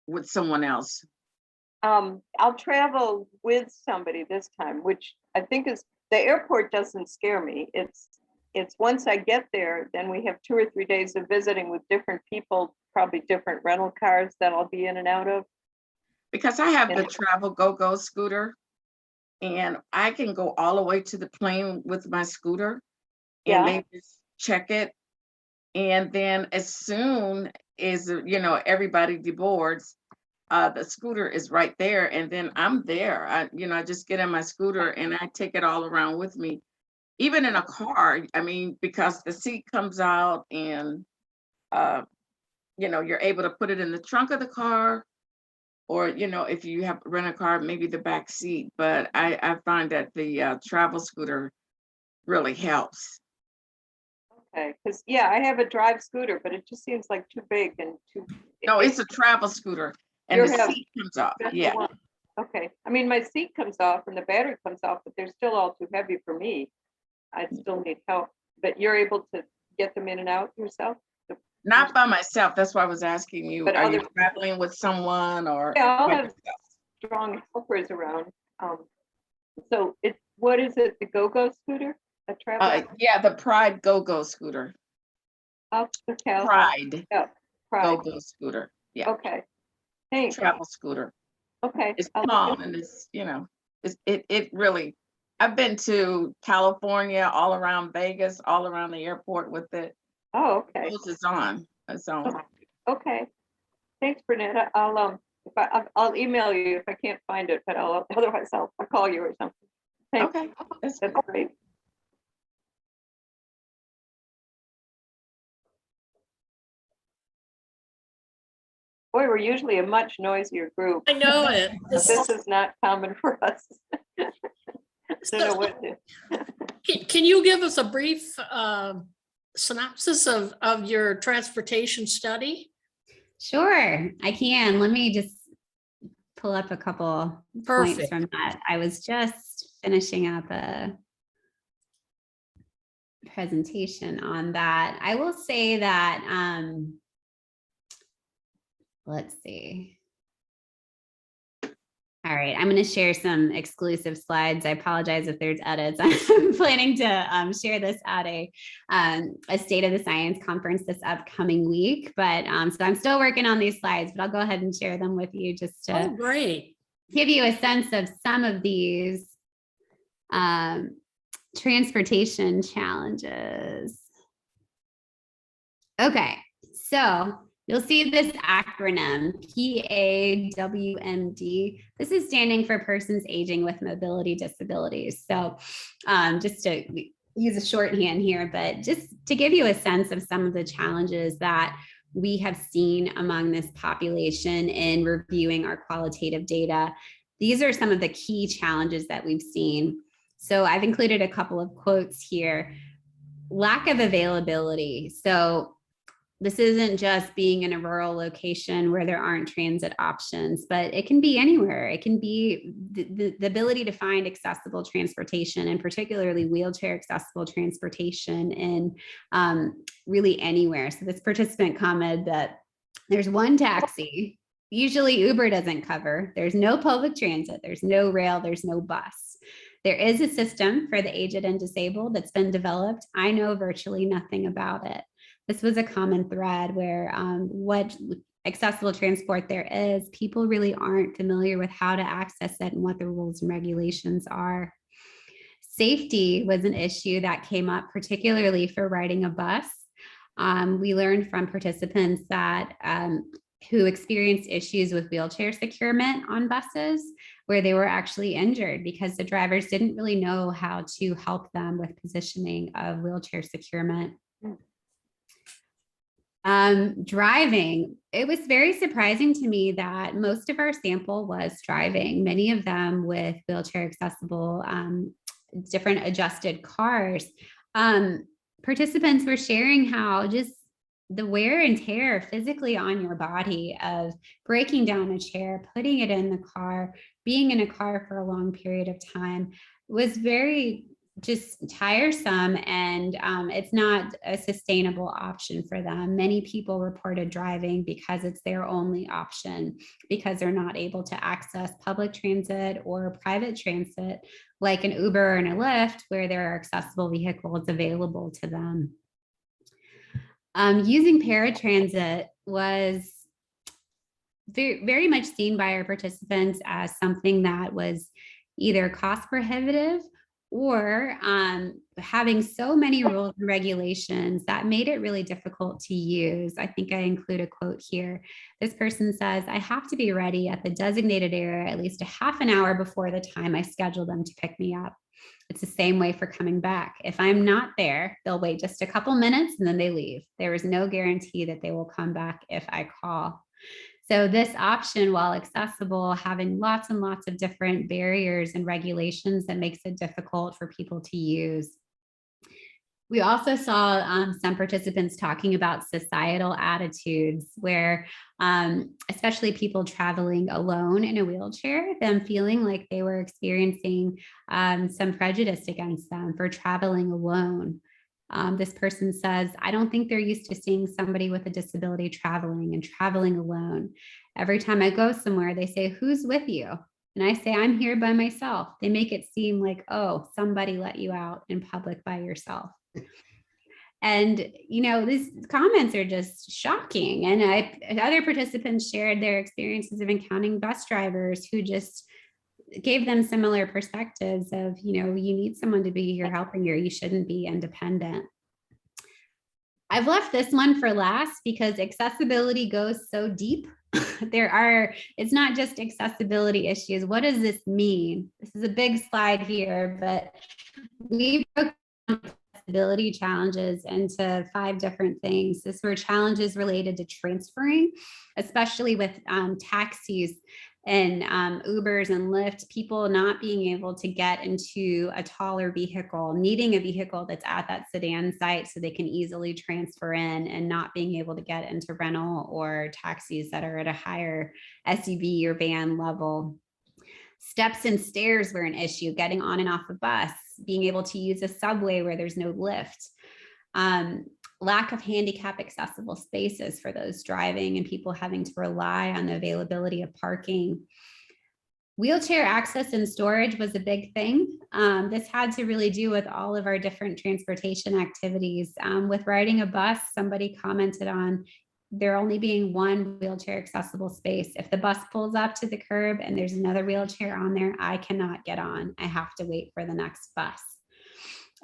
with someone else? I'll travel with somebody this time, which I think is, the airport doesn't scare me. It's once I get there, then we have 2 or 3 days of visiting with different people, probably different rental cars that I'll be in and out of. Because I have the Travel Go scooter, and I can go all the way to the plane with my scooter, and they just check it. And then as soon as, everybody deboards, the scooter is right there, and then I'm there. I just get in my scooter and I take it all around with me. even in a car, I mean, because the seat comes out and, you know, you're able to put it in the trunk of the car, or, you know, if you have rent a car, maybe the back seat. But I find that the travel scooter really helps. Okay, because yeah, I have a drive scooter, but it just seems like too big and too. No, it's a travel scooter and Yours the have- seat comes off. that's the Yeah. one. Okay, I mean, my seat comes off and the battery comes off, but they're still all too heavy for me. I still need help, but you're able to get them in and out yourself? Not by myself. That's why I was asking you, But are you other- traveling with someone or? Yeah, I'll by have yourself? strong helpers around. So what is it, the go-go scooter? A travel? Yeah, the Pride Go-Go scooter. Oh, okay. Pride Yeah, Pride. Go-Go scooter. Yeah, Okay, thanks. travel scooter. Okay. It's I'll look calm and it's, you know, it really, I've been to California, all around Vegas, all around the airport with it. Oh, okay. It's on. It's on. Okay. Thanks, Bernetta. I'll email you if I can't find it, but otherwise I'll call you or something. Thanks. Okay. That's That's great. Boy, we're usually a much noisier group. I know it. But this is not common for us. I don't know what to. Can you give us a brief synopsis of your transportation study? Sure, I can. Let me just pull up a couple points Perfect. from that. I was just finishing up a presentation on that. I will say that, let's see. All right, I'm going to share some exclusive slides. I apologize if there's edits. I'm planning to share this at a State of the Science conference this upcoming week. But so I'm still working on these slides, but I'll go ahead and share them with you just to Oh, great. give you a sense of some of these transportation challenges. Okay, so you'll see this acronym, PAWMD. This is standing for Persons Aging with Mobility Disabilities. So just to use a shorthand here, but just to give you a sense of some of the challenges that we have seen among this population in reviewing our qualitative data. These are some of the key challenges that we've seen. So I've included a couple of quotes here. Lack of availability. So this isn't just being in a rural location where there aren't transit options, but it can be anywhere. It can be the ability to find accessible transportation, and particularly wheelchair accessible transportation in really anywhere. So this participant commented that there's one taxi, usually Uber doesn't cover, there's no public transit, there's no rail, there's no bus. There is a system for the aged and disabled that's been developed. I know virtually nothing about it. This was a common thread where what accessible transport there is, people really aren't familiar with how to access it and what the rules and regulations are. Safety was an issue that came up, particularly for riding a bus. We learned from participants that who experienced issues with wheelchair securement on buses, where they were actually injured because the drivers didn't really know how to help them with positioning of wheelchair securement. Driving, it was very surprising to me that most of our sample was driving, many of them with wheelchair accessible, different adjusted cars. Participants were sharing how just the wear and tear physically on your body of breaking down a chair, putting it in the car, being in a car for a long period of time was very just tiresome, and it's not a sustainable option for them. Many people reported driving because it's their only option, because they're not able to access public transit or private transit like an Uber and a Lyft, where there are accessible vehicles available to them. Using paratransit was very much seen by our participants as something that was either cost prohibitive or having so many rules and regulations that made it really difficult to use. I think I include a quote here. This person says, I have to be ready at the designated area at least a half an hour before the time I schedule them to pick me up. It's the same way for coming back. If I'm not there, they'll wait just a couple minutes and then they leave. There is no guarantee that they will come back if I call. So this option, while accessible, having lots and lots of different barriers and regulations that makes it difficult for people to use. We also saw some participants talking about societal attitudes where, especially people traveling alone in a wheelchair, them feeling like they were experiencing some prejudice against them for traveling alone. This person says, I don't think they're used to seeing somebody with a disability traveling and traveling alone. Every time I go somewhere, they say, who's with you? And I say, I'm here by myself. They make it seem like, oh, somebody let you out in public by yourself. And, you know, these comments are just shocking. And other participants shared their experiences of encountering bus drivers who just gave them similar perspectives of, you know, you need someone to be here helping you. You shouldn't be independent. I've left this one for last because accessibility goes so deep. It's not just accessibility issues. What does this mean? This is a big slide here, but we broke accessibility challenges into 5 different things. These were challenges related to transferring, especially with taxis and Ubers and Lyft, people not being able to get into a taller vehicle, needing a vehicle that's at that sedan site so they can easily transfer in, and not being able to get into rental or taxis that are at a higher SUV or van level. Steps and stairs were an issue, getting on and off a bus, being able to use a subway where there's no lift. Lack of handicap accessible spaces for those driving and people having to rely on the availability of parking. Wheelchair access and storage was a big thing. This had to really do with all of our different transportation activities. With riding a bus, somebody commented on there only being one wheelchair accessible space. If the bus pulls up to the curb and there's another wheelchair on there, I cannot get on. I have to wait for the next bus.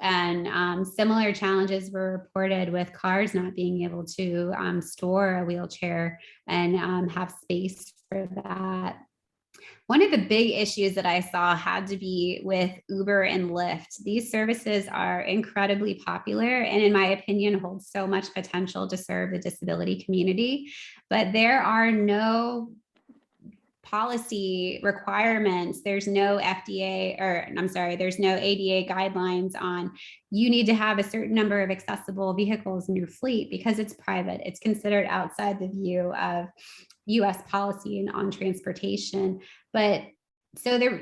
And similar challenges were reported with cars not being able to store a wheelchair and have space for that. One of the big issues that I saw had to be with Uber and Lyft. These services are incredibly popular and, in my opinion, hold so much potential to serve the disability community, but there are no policy requirements. There's no there's no ADA guidelines on you need to have a certain number of accessible vehicles in your fleet because it's private. It's considered outside the view of US policy and on transportation. But so there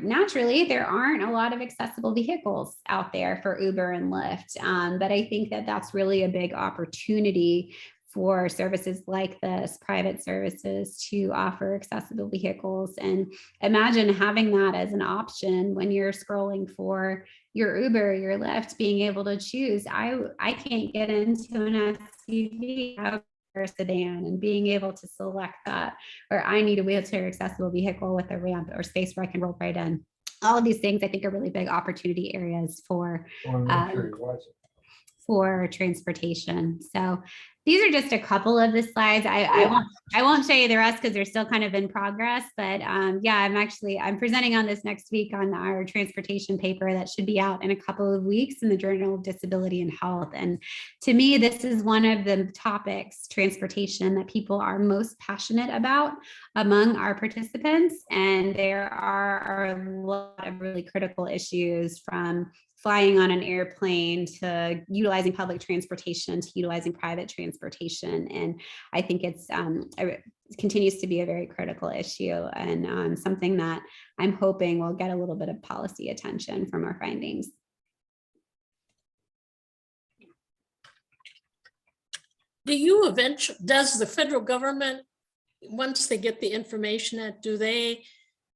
aren't a lot of accessible vehicles out there for Uber and Lyft. But I think that that's really a big opportunity for services like this, private services, to offer accessible vehicles. And imagine having that as an option when you're scrolling for your Uber, your Lyft, being able to choose, I can't get into an SUV or a sedan, and being able to select that, or I need a wheelchair accessible vehicle with a ramp or space where I can roll right in. All of these things I think are really big opportunity areas for transportation. So these are just a couple of the slides. I won't show you the rest because they're still kind of in progress, but yeah, I'm presenting on this next week on our transportation paper that should be out in a couple of weeks in the Journal of Disability and Health. And to me, this is one of the topics, transportation, that people are most passionate about among our participants. And there are a lot of really critical issues, from flying on an airplane to utilizing public transportation to utilizing private transportation. And I think it continues to be a very critical issue, and something that I'm hoping will get a little bit of policy attention from our findings. Does the federal government, once they get the information, do they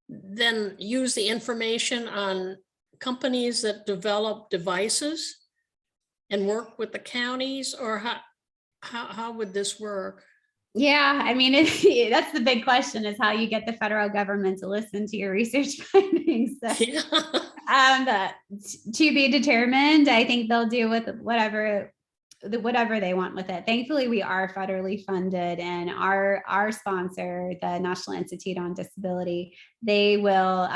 then use the information on companies that develop devices and work with the counties, or how would this work? Yeah, I mean, that's the big question, is how you get the federal government to listen to your research findings. So, to be determined. I think they'll do with whatever whatever they want with it. Thankfully, we are federally funded, and our sponsor, the National Institute on Disability, they will,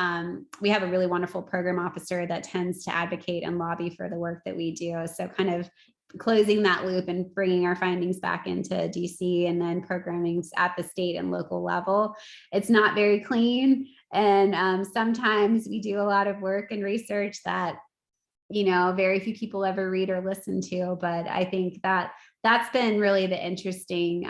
we have a really wonderful program officer that tends to advocate and lobby for the work that we do. So kind of closing that loop and bringing our findings back into DC and then programming at the state and local level. It's not very clean. And sometimes we do a lot of work and research that, you know, very few people ever read or listen to. But I think that that's been really the interesting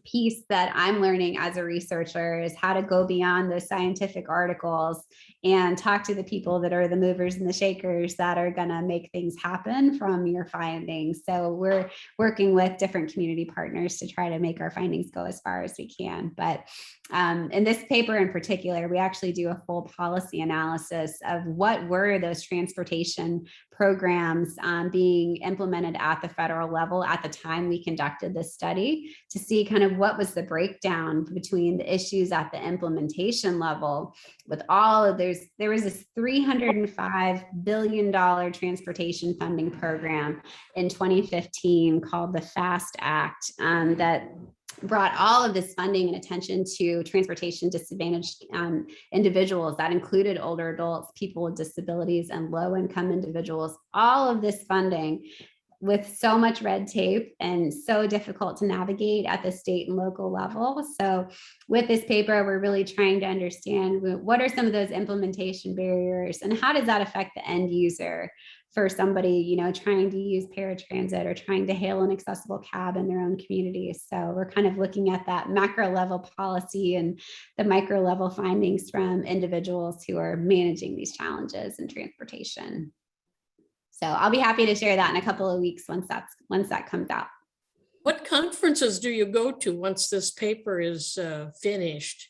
piece that I'm learning as a researcher, is how to go beyond those scientific articles and talk to the people that are the movers and the shakers that are going to make things happen from your findings. So we're working with different community partners to try to make our findings go as far as we can. But in this paper in particular, we actually do a full policy analysis of what were those transportation programs being implemented at the federal level at the time we conducted this study, to see kind of what was the breakdown between the issues at the implementation level with all of there was this $305 billion transportation funding program in 2015 called the FAST Act that brought all of this funding and attention to transportation disadvantaged individuals. That included older adults, people with disabilities, and low-income individuals. All of this funding, with so much red tape and so difficult to navigate at the state and local level. So with this paper, we're really trying to understand what are some of those implementation barriers and how does that affect the end user for somebody, you know, trying to use paratransit or trying to hail an accessible cab in their own community. So we're kind of looking at that macro level policy and the micro level findings from individuals who are managing these challenges in transportation. So I'll be happy to share that in a couple of weeks once that comes out. What conferences do you go to once this paper is finished?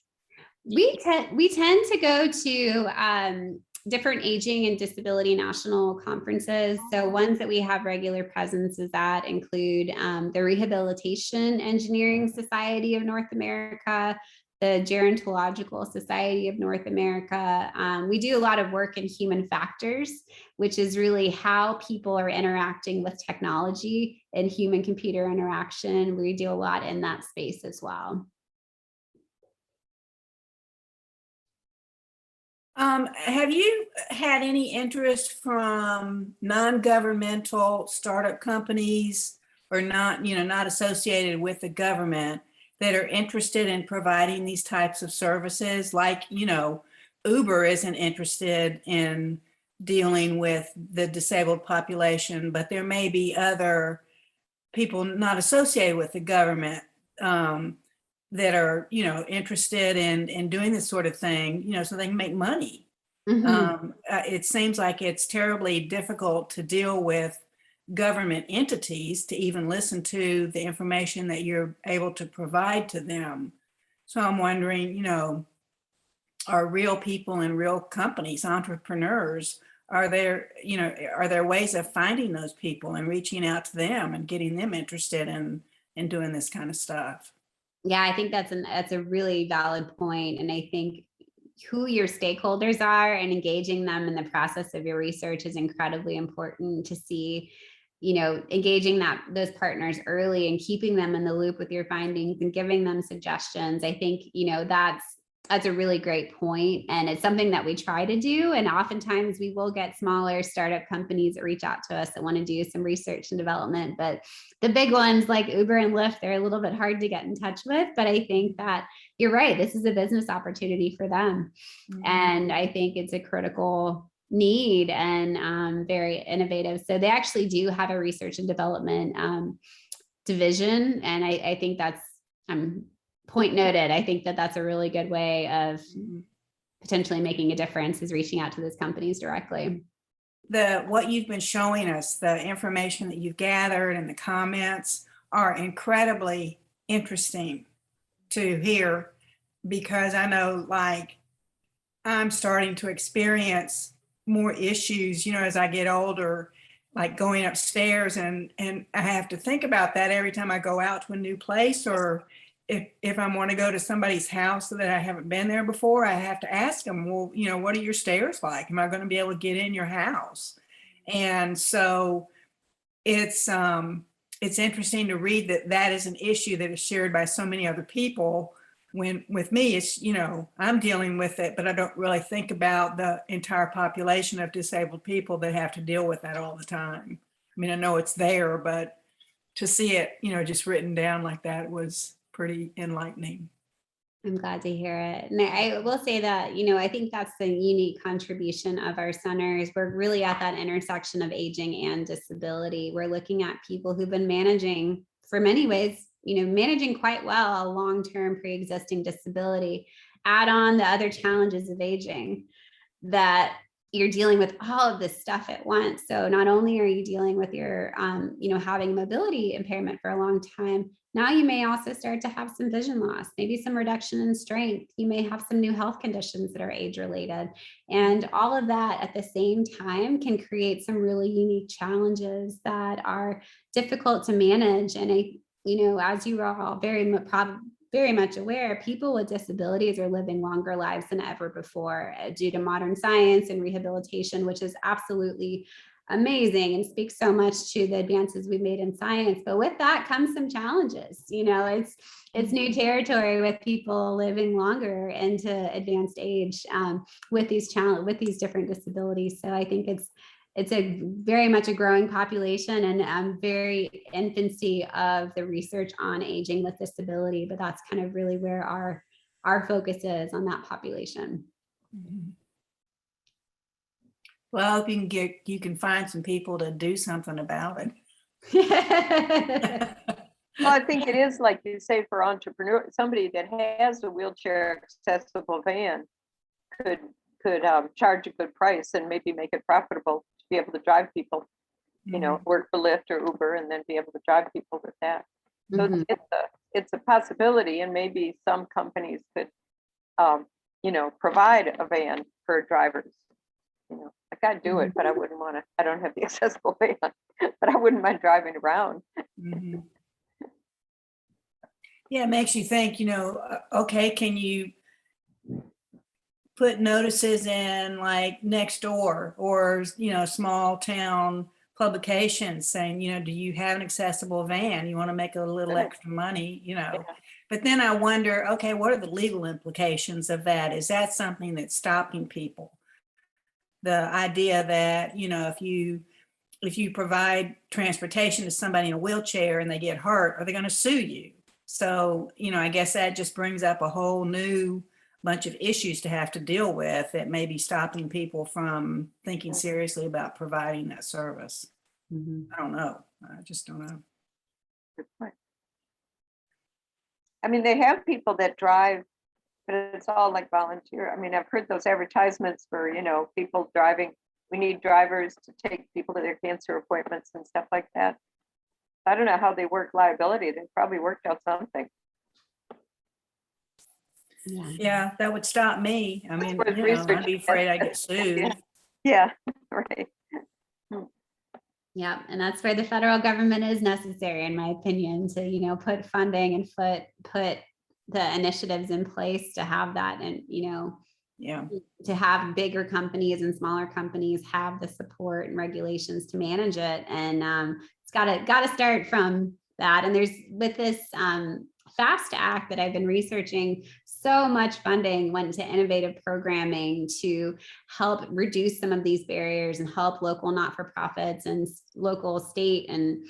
We tend to go to different aging and disability national conferences. So ones that we have regular presences at include the Rehabilitation Engineering Society of North America, the Gerontological Society of North America. We do a lot of work in human factors, which is really how people are interacting with technology and human computer interaction. We do a lot in that space as well. Have you had any interest from non-governmental startup companies or not associated with the government that are interested in providing these types of services? Like, you know, Uber isn't interested in dealing with the disabled population, but there may be other people not associated with the government that are, you know, interested in doing this sort of thing, you know, so they can make money. Mm-hmm. It seems like it's terribly difficult to deal with government entities to even listen to the information that you're able to provide to them. So I'm wondering, you know, are real people and real companies, entrepreneurs, are there ways of finding those people and reaching out to them and getting them interested in doing this kind of stuff? Yeah, I think that's a really valid point. And I think who your stakeholders are and engaging them in the process of your research is incredibly important to see, you know, engaging those partners early and keeping them in the loop with your findings and giving them suggestions. I think, you know, that's a really great point. And it's something that we try to do. And oftentimes we will get smaller startup companies that reach out to us that want to do some research and development. But the big ones like Uber and Lyft, they're a little bit hard to get in touch with. But I think that you're right. This is a business opportunity for them. Mm-hmm. And I think it's a critical need and very innovative. So they actually do have a research and development division. And I think that's point noted. I think that that's a really good way of potentially making a difference, is reaching out to those companies directly. What you've been showing us, the information that you've gathered and the comments are incredibly interesting to hear, because I know, like, I'm starting to experience more issues, you know, as I get older, like going upstairs, and I have to think about that every time I go out to a new place, or if I want to go to somebody's house that I haven't been there before, I have to ask them, well, you know, what are your stairs like? Am I going to be able to get in your house? And so it's interesting to read that that is an issue that is shared by so many other people. When with me, it's, you know, I'm dealing with it, but I don't really think about the entire population of disabled people that have to deal with that all the time. I mean, I know it's there, but to see it, you know, just written down like that was pretty enlightening. I'm glad to hear it. And I will say that, you know, I think that's the unique contribution of our centers. We're really at that intersection of aging and disability. We're looking at people who've been managing, for many ways, you know, managing quite well a long-term pre-existing disability, add on the other challenges of aging, that you're dealing with all of this stuff at once. So not only are you dealing with your, you know, having mobility impairment for a long time, now you may also start to have some vision loss, maybe some reduction in strength. You may have some new health conditions that are age related. And all of that at the same time can create some really unique challenges that are difficult to manage. And you know, as you are all very much aware, people with disabilities are living longer lives than ever before due to modern science and rehabilitation, which is absolutely amazing and speaks so much to the advances we've made in science. But with that comes some challenges. You know, it's new territory with people living longer into advanced age with these different disabilities. So I think it's a very much a growing population and very infancy of the research on aging with disability, but that's kind of really where our focus is, on that population. Mm-hmm. Well, if you can find some people to do something about it. Well, I think it is like you say, for entrepreneur, somebody that has a wheelchair accessible van could charge a good price and maybe make it profitable to be able to drive people, you know, work for Lyft or Uber and then be able to drive people with that. So it's a possibility, and maybe some companies could, you know, provide a van for drivers. You know, like I'd do it, but I wouldn't want to. I don't have the accessible van, but I wouldn't mind driving around. Mm-hmm. Yeah, it makes you think, you know, okay, can you put notices in like next door or, you know, small town publications saying, you know, do you have an accessible van? You want to make a little extra money, you know. Yeah. But then I wonder, okay, what are the legal implications of that? Is that something that's stopping people? The idea that, you know, if you provide transportation to somebody in a wheelchair and they get hurt, are they going to sue you? So, you know, I guess that just brings up a whole new bunch of issues to have to deal with that may be stopping people from thinking seriously about providing that service. I don't know. I just don't know. Good point. I mean, they have people that drive, but it's all like volunteer. I mean, I've heard those advertisements for, you know, people driving. We need drivers to take people to their cancer appointments and stuff like that. I don't know how they work liability. They probably worked out something. Yeah, that would stop me. I mean, you know, I'd be afraid I'd get sued. Yeah, right. Yeah, and that's where the federal government is necessary, in my opinion, to, you know, put funding and put the initiatives in place to have that, and, you know, yeah, to have bigger companies and smaller companies have the support and regulations to manage it. And it's got to start from that. And there's, with this FAST Act that I've been researching, so much funding went into innovative programming to help reduce some of these barriers and help local not-for-profits and local, state, and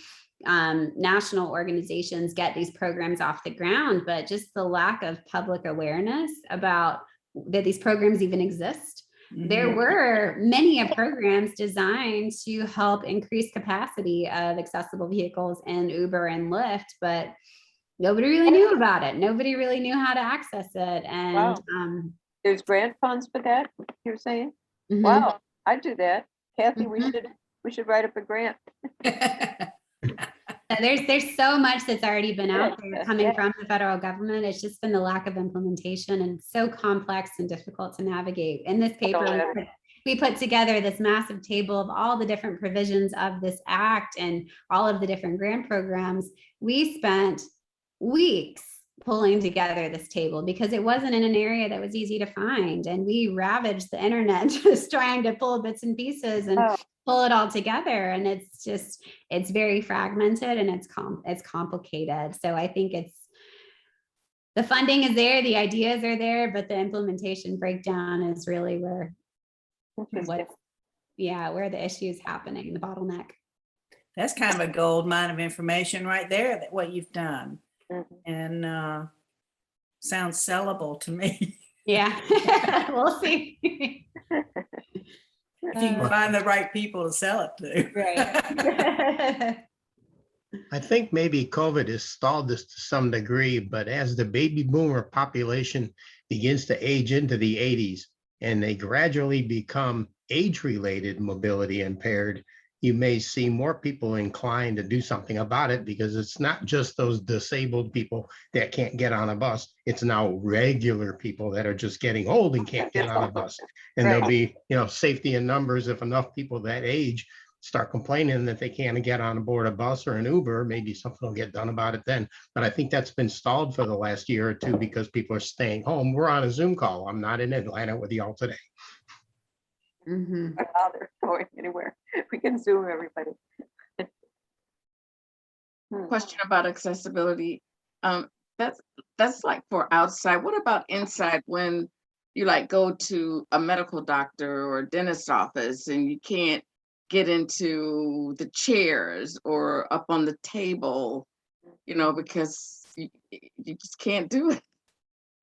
national organizations get these programs off the ground. But just the lack of public awareness about that these programs even exist. There were many programs designed to help increase capacity of accessible vehicles in Uber and Lyft, but nobody really knew about it. Nobody really knew how to access it. And there's grant funds for that, you're saying? Wow, I'd do that. Kathy, we should write up a grant. There's so much that's already been out there coming from the federal government. It's just been the lack of implementation, and so complex and difficult to navigate. In this paper, we put together this massive table of all the different provisions of this act and all of the different grant programs. We spent weeks pulling together this table because it wasn't in an area that was easy to find. And we ravaged the internet just trying to pull bits and pieces and pull it all together. And it's very fragmented and it's complicated. So I think the funding is there, the ideas are there, but the implementation breakdown is really where the issue is happening, the bottleneck. That's kind of a gold mine of information right there, that what you've done. And sounds sellable to me. Yeah, we'll see. If you can find the right people to sell it to. Right. I think maybe COVID has stalled this to some degree, but as the baby boomer population begins to age into the 80s and they gradually become age-related mobility impaired, you may see more people inclined to do something about it, because it's not just those disabled people that can't get on a bus. It's now regular people that are just getting old and can't get on a bus. And there'll be, safety in numbers. If enough people that age start complaining that they can't get on board a bus or an Uber, maybe something will get done about it then. But I think that's been stalled for the last year or two because people are staying home. We're on a Zoom call. I'm not in Atlanta with y'all today. Not bother going anywhere. We can Zoom everybody. Question about accessibility. That's like for outside. What about inside, when you like go to a medical doctor or a dentist office and you can't get into the chairs or up on the table, because you just can't do it.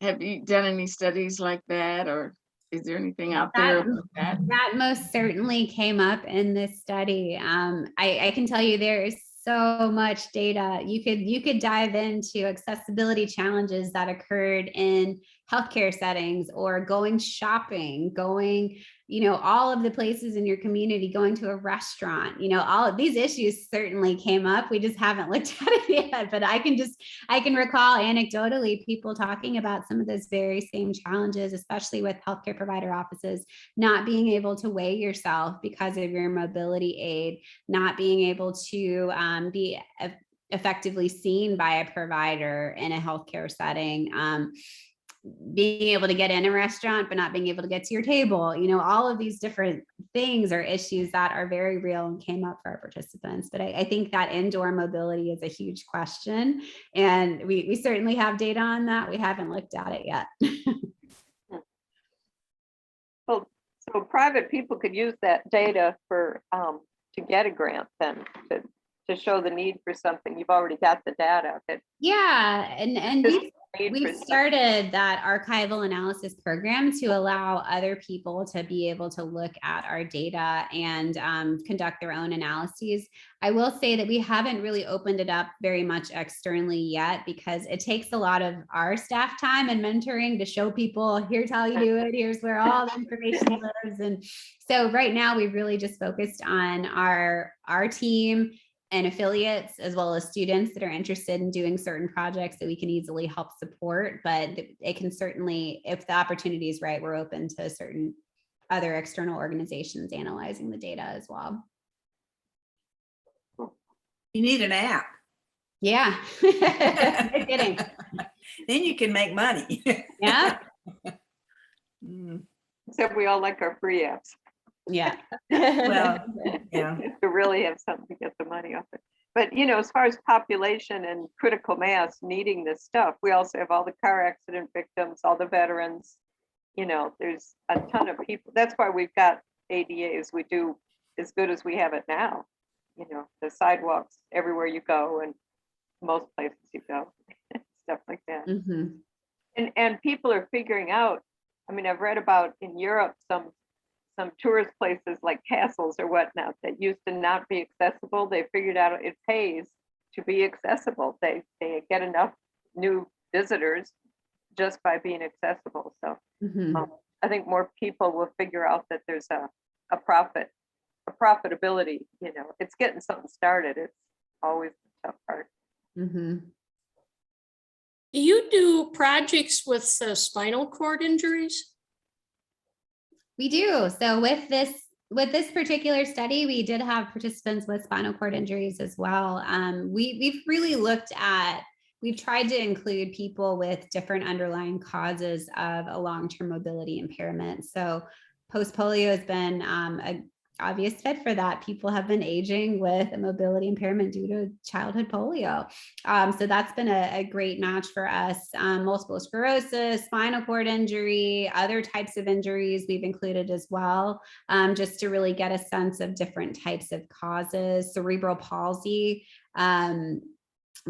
Have you done any studies like that, or is there anything out there about that? That most certainly came up in this study. I can tell you there is so much data. You could dive into accessibility challenges that occurred in healthcare settings, or going shopping, going, all of the places in your community, going to a restaurant, all of these issues certainly came up. We just haven't looked at it yet, but I can recall anecdotally people talking about some of those very same challenges, especially with healthcare provider offices, not being able to weigh yourself because of your mobility aid, not being able to be effectively seen by a provider in a healthcare setting, being able to get in a restaurant, but not being able to get to your table. All of these different things are issues that are very real and came up for our participants. But I think that indoor mobility is a huge question. And we certainly have data on that. We haven't looked at it yet. Well, so private people could use that data for to get a grant then, to show the need for something. You've already got the data. Yeah, and we started that archival analysis program to allow other people to be able to look at our data and conduct their own analyses. I will say that we haven't really opened it up very much externally yet, because it takes a lot of our staff time and mentoring to show people, here's how you do it, here's where all the information lives. And so right now we've really just focused on our team and affiliates, as well as students that are interested in doing certain projects that we can easily help support. But it can certainly, if the opportunity is right, we're open to certain other external organizations analyzing the data as well. You need an app. Yeah. No kidding. Then you can make money. Yeah. Except we all like our free apps. Yeah. Well, yeah. To really have something to get the money off it. But as far as population and critical mass needing this stuff, we also have all the car accident victims, all the veterans. There's a ton of people. That's why we've got ADAs. We do as good as we have it now. The sidewalks everywhere you go, and most places you go, stuff like that. And people are figuring out. I've read about in Europe some tourist places like castles or whatnot that used to not be accessible. They figured out it pays to be accessible. They get enough new visitors just by being accessible. So I think more people will figure out that there's a profitability. It's getting something started. It's always the tough part. Do you do projects with spinal cord injuries? We do. So with this particular study, we did have participants with spinal cord injuries as well. We've really looked at we've tried to include people with different underlying causes of a long-term mobility impairment. So post-polio has been a obvious fit for that. People have been aging with a mobility impairment due to childhood polio. So that's been a great match for us. Multiple sclerosis, spinal cord injury, other types of injuries we've included as well, just to really get a sense of different types of causes. Cerebral palsy, I'm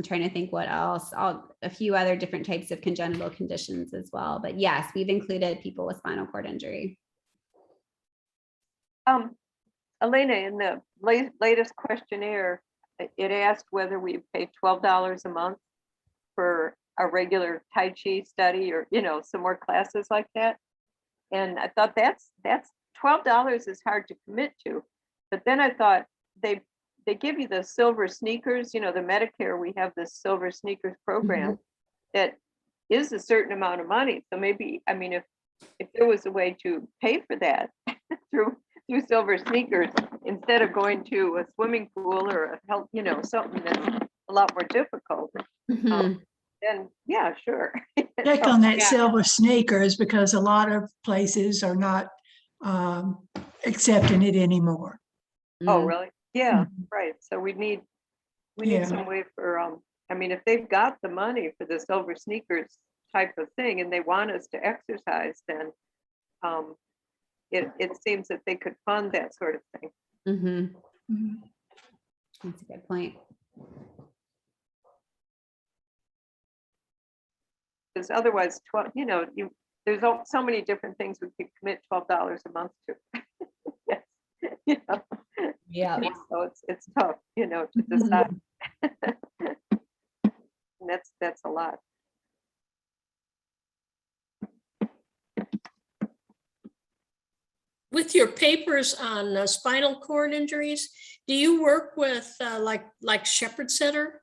trying to think what else, a few other different types of congenital conditions as well. But yes, we've included people with spinal cord injury. Elena, in the latest questionnaire, it asked whether we pay $12 a month for a regular Tai Chi study or, some more classes like that. And I thought that's $12 is hard to commit to. But then I thought they give you the silver sneakers, the Medicare, we have this silver sneakers program that is a certain amount of money. So maybe, if there was a way to pay for that through silver sneakers instead of going to a swimming pool or a health, something that's a lot more difficult, then yeah, sure. Check on that silver sneakers, because a lot of places are not accepting it anymore. Oh, really? Yeah, right. So we need some way for if they've got the money for the silver sneakers type of thing and they want us to exercise, then it seems that they could fund that sort of thing. That's a good point. Because otherwise, there's so many different things we could commit $12 a month to. Yes. Yeah. So it's tough, to decide. And that's a lot. With your papers on spinal cord injuries, do you work with like Shepherd Center,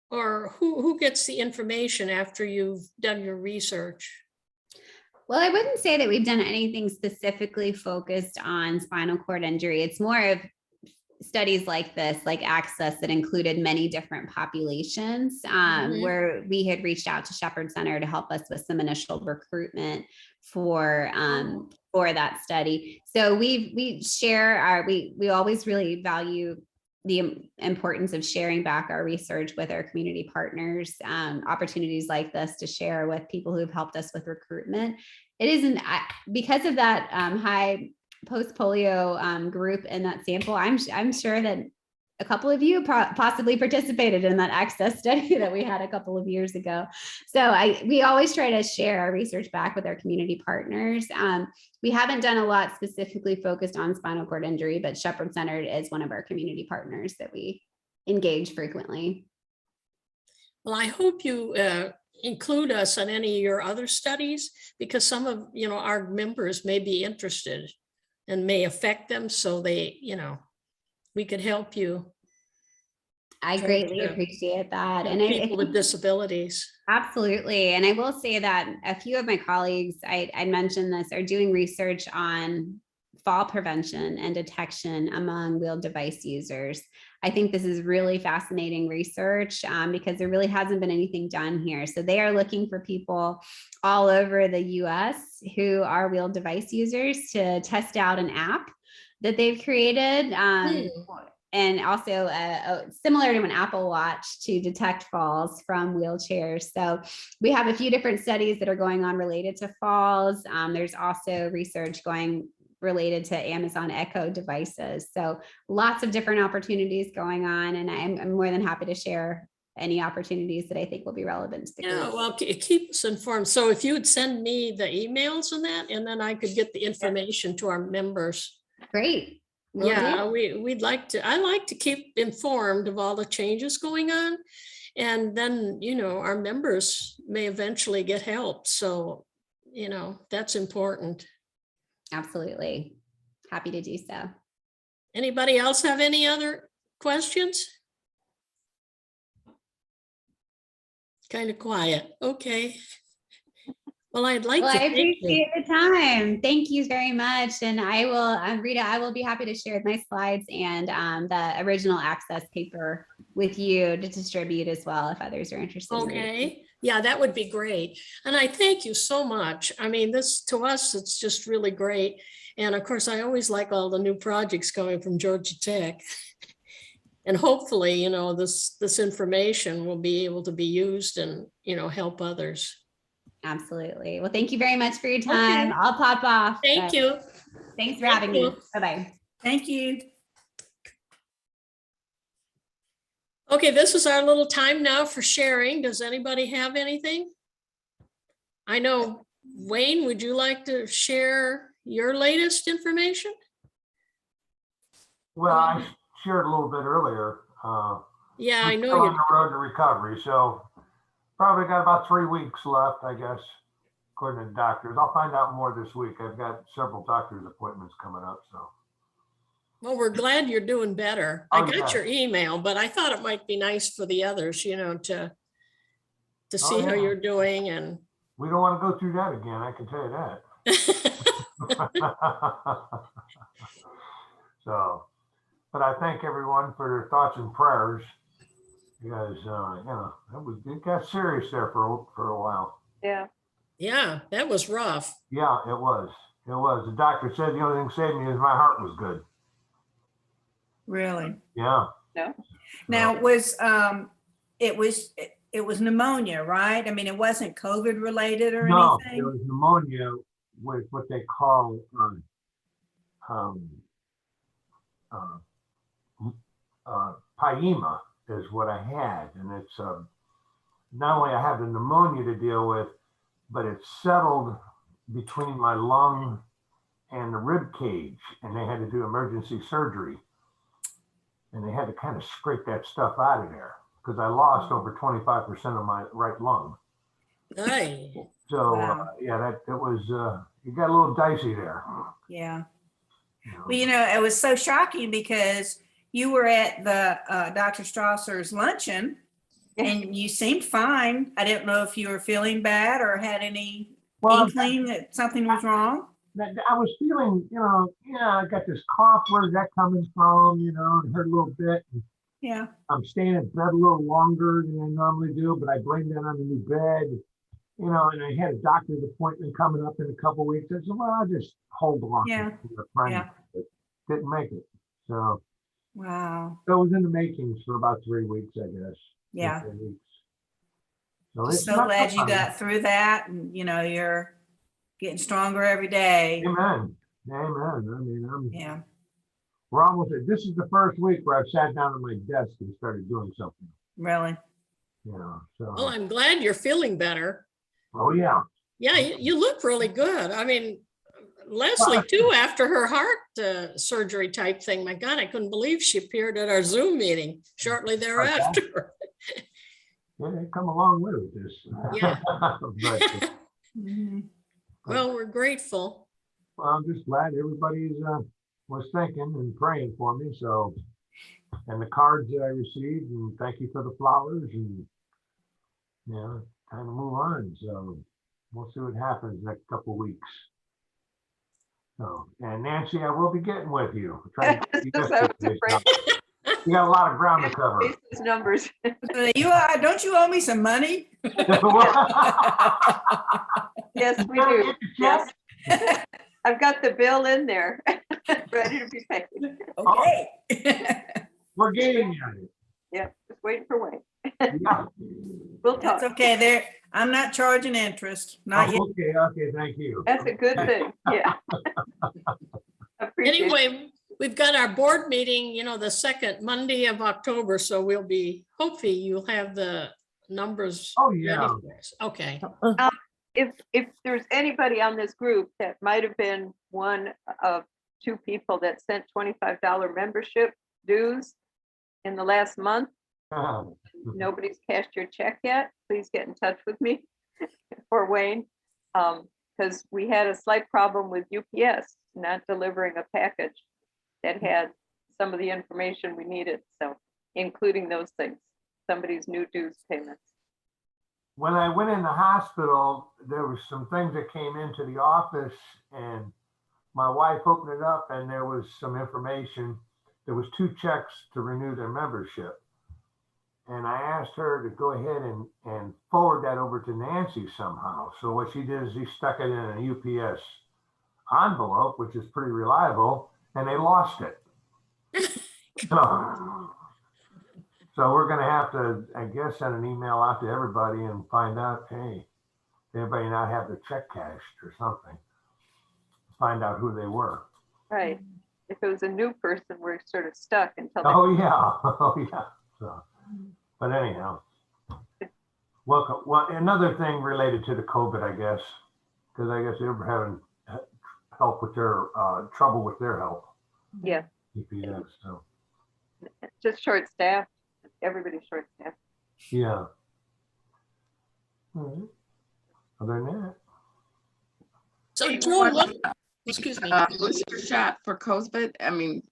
or who gets the information after you've done your research? Well, I wouldn't say that we've done anything specifically focused on spinal cord injury. It's more of studies like this, like Access, that included many different populations, where we had reached out to Shepherd Center to help us with some initial recruitment for that study. So we always really value the importance of sharing back our research with our community partners, opportunities like this to share with people who've helped us with recruitment. It isn't because of that high post-polio group in that sample. I'm sure that a couple of you possibly participated in that Access study that we had a couple of years ago. So we always try to share our research back with our community partners. We haven't done a lot specifically focused on spinal cord injury, but Shepherd Center is one of our community partners that we engage frequently. Well, I hope you include us on any of your other studies, because some of our members may be interested and may affect them, so they, we could help you. I greatly appreciate that. And people with disabilities. Absolutely. And I will say that a few of my colleagues, I mentioned this, are doing research on fall prevention and detection among wheeled device users. I think this is really fascinating research because there really hasn't been anything done here. So they are looking for people all over the US who are wheeled device users to test out an app that they've created. And also similar to an Apple Watch to detect falls from wheelchairs. So we have a few different studies that are going on related to falls. There's also research going related to Amazon Echo devices. So lots of different opportunities going on. And I'm more than happy to share any opportunities that I think will be relevant to the group. Yeah, well, keep us informed. So if you would send me the emails on that, and then I could get the information to our members. Great. Yeah, we'd like to. I like to keep informed of all the changes going on, and then our members may eventually get help. So that's important. Absolutely, happy to do so. Anybody else have any other questions? Kind of quiet. Okay. Well, I'd like to. I appreciate the time. Thank you very much. And I will, Rita, I will be happy to share my slides and the original Access paper with you to distribute as well if others are interested. In reading. Okay, yeah, that would be great. And I thank you so much. I mean, this to us, it's just really great. And of course, I always like all the new projects coming from Georgia Tech. And hopefully, you know, this information will be able to be used and, you know, help others. Absolutely. Well, thank you very much for your time. Okay. I'll pop off. Thank you. Thanks for Thank having you. me. Bye-bye. Thank you. Okay, this is our little time now for sharing. Does anybody have anything? I know, Wayne, would you like to share your latest information? Well, I shared a little bit earlier. Yeah, I I'm know still on you. the road to recovery, so probably got about 3 weeks left, I guess, according to the doctors. I'll find out more this week. I've got several doctor's appointments coming up, so. Well, we're glad you're doing better. Oh, I got yeah. your email, but I thought it might be nice for the others, you know, to see how yeah. you're doing and. We don't want to go through that again, I can tell you that. So, but I thank everyone for their thoughts and prayers, because you know, it got serious there for a while. Yeah. Yeah, that was rough. Yeah, it was. It was. The doctor said the only thing saved me is my heart was good. Really? Yeah. No. Now, it was pneumonia, right? I mean, it wasn't COVID related or No, it anything? was pneumonia with what they call pyema is what I had. And it's not only I have the pneumonia to deal with, but it's settled between my lung and the rib cage, and they had to do emergency surgery. And they had to kind of scrape that stuff out of there because I lost over 25% of my right lung. Aye. So Wow. yeah, it got a little dicey there. Yeah. You know. Well, you know, it was so shocking because you were at the Dr. Strasser's luncheon and you seemed fine. I didn't know if you were feeling bad or had any inkling that something was wrong. I was feeling, you know, yeah, I got this cough. Where's that coming from? You know, it hurt a little bit. Yeah. I'm staying in bed a little longer than I normally do, but I blame that on the new bed. You know, and I had a doctor's appointment coming up in a couple of weeks. I said, well, I'll just hold off. Yeah. To a friend, Yeah. but didn't make it. So Wow. it was in the makings for about 3 weeks, I guess. Yeah. 3 weeks. So Just so glad you got through that, and you know, you're getting stronger every day. Amen. Amen. I mean, Yeah. we're almost at, this is the first week where I've sat down at my desk and started doing something. Really? You know, so. Well, I'm glad you're feeling better. Oh, yeah. Yeah, you look really good. I mean, Leslie too, after her heart surgery type thing, my God, I couldn't believe she appeared at our Zoom meeting shortly thereafter. Yeah, they come a long way with this. Yeah. But, Well, we're grateful. well, I'm just glad everybody's was thinking and praying for me. So, and the cards that I received, and thank you for the flowers, and you know, time to move on. So we'll see what happens next couple of weeks. So, and Nancy, I will be getting with you. Try to get you yesterday, so you got a lot of ground to cover. Numbers. You are, don't you owe me some money? Yes, we do. Yes. I've got the bill in there, ready to be paid. Okay. We're getting at it. Yeah, just waiting for Wayne. Yeah. We'll talk. That's okay. There, I'm not charging interest. Not yet. Okay, okay, thank you. That's a good thing. Yeah. Appreciate it. Anyway, we've got our board meeting, you know, the second Monday of October, so we'll be, hopefully you'll have the numbers. Oh, yeah. ready for us. Okay. If there's anybody on this group that might have been one of 2 people that sent $25 membership dues in the last month, nobody's cashed your check yet, please get in touch with me or Wayne, because we had a slight problem with UPS not delivering a package that had some of the information we needed, so including those things, somebody's new dues payments. When I went in the hospital, there was some things that came into the office, and my wife opened it up, and there was some information. There was 2 checks to renew their membership. And I asked her to go ahead and forward that over to Nancy somehow. So what she did is she stuck it in a UPS envelope, which is pretty reliable, and they lost it. So we're gonna have to, I guess, send an email out to everybody and find out, hey, everybody not have the check cashed or something. Find out who they were. Right. If it was a new person, we're sort of stuck until. Oh yeah, oh yeah. So, but anyhow, welcome. Well, another thing related to the COVID, I guess, because I guess they were having help with their trouble with their health. Yeah. EPS, so Just short staff. Everybody's short staff. yeah. All right. Other than that, So Joe, what, excuse me. Booster shot for COVID. I mean,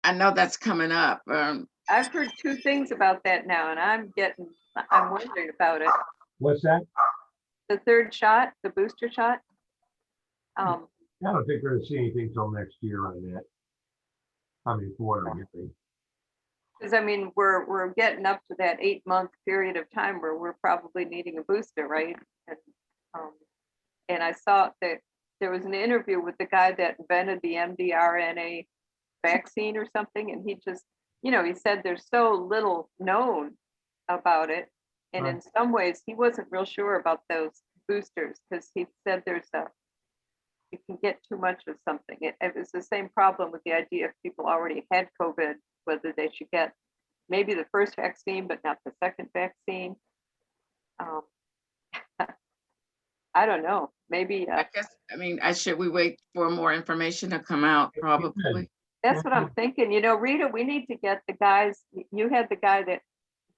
I know that's coming up. I've heard two things about that now, and I'm wondering about it. what's that? The third shot, the booster shot. I don't think we're gonna see anything till next year on that. I mean, for what I'm getting. Because I mean, we're getting up to that 8-month period of time where we're probably needing a booster, right? And I saw that there was an interview with the guy that invented the mRNA vaccine or something, and he just, you know, he said there's so little known about it, and in some ways he wasn't real sure about those boosters because he said you can get too much of something. It was the same problem with the idea if people already had COVID, whether they should get maybe the first vaccine but not the second vaccine. I don't know. Maybe. I guess. I mean, should we wait for more information to come out? Probably. That's what I'm thinking. You know, Rita, we need to get the guys. You had the guy that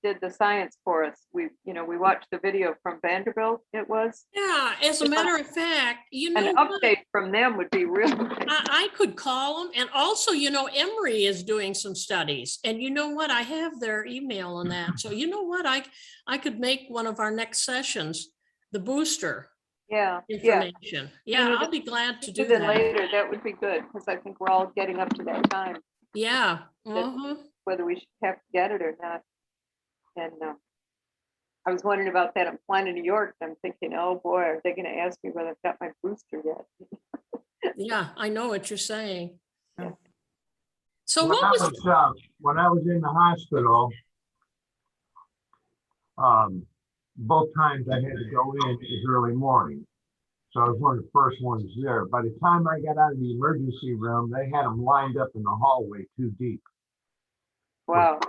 did the science for us. We watched the video from Vanderbilt. It was. Yeah, as a matter of fact, you know, an update from them would be really good. I could call them, and also, you know, Emory is doing some studies, and you know what? I have their email on that. So you know what? I could make one of our next sessions the booster. Yeah. Information. Yeah, I'll be glad to do that that later. That would be good because I think we're all getting up to that time. Yeah. Whether we should have to get it or not. And I was wondering about that. I'm flying to New York. And I'm thinking, oh boy, are they going to ask me whether I've got my booster yet? Yeah, I know what you're saying. Yeah. So when I was in the hospital, both times I had to go in as early morning. So I was one of the first ones there. By the time I got out of the emergency room, they had them lined up in the hallway 2 deep. Wow.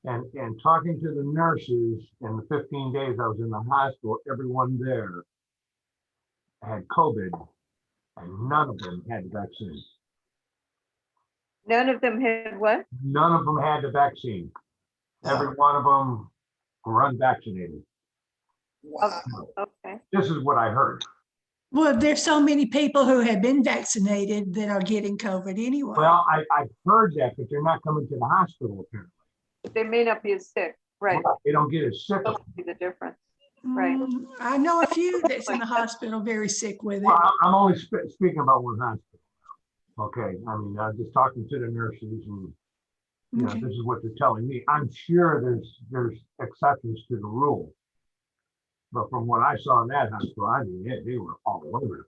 And talking to the nurses in the 15 days I was in the hospital, everyone there had COVID and none of them had the vaccine. None of them had what? None of them had the vaccine. Every one of them were unvaccinated. Wow. Okay. This is what I heard. Well, there's so many people who have been vaccinated that are getting COVID anyway. Well, I heard that, but they're not coming to the hospital apparently. They may not be as sick, right? They don't get as sick. That'll be the difference, right? I know a few that's in the hospital very sick with it. Well, I'm only speaking about one hospital. Okay, I mean, I'm just talking to the nurses, and you know, this is what they're telling me. I'm sure there's exceptions to the rule, but from what I saw in that hospital, I mean, they were all over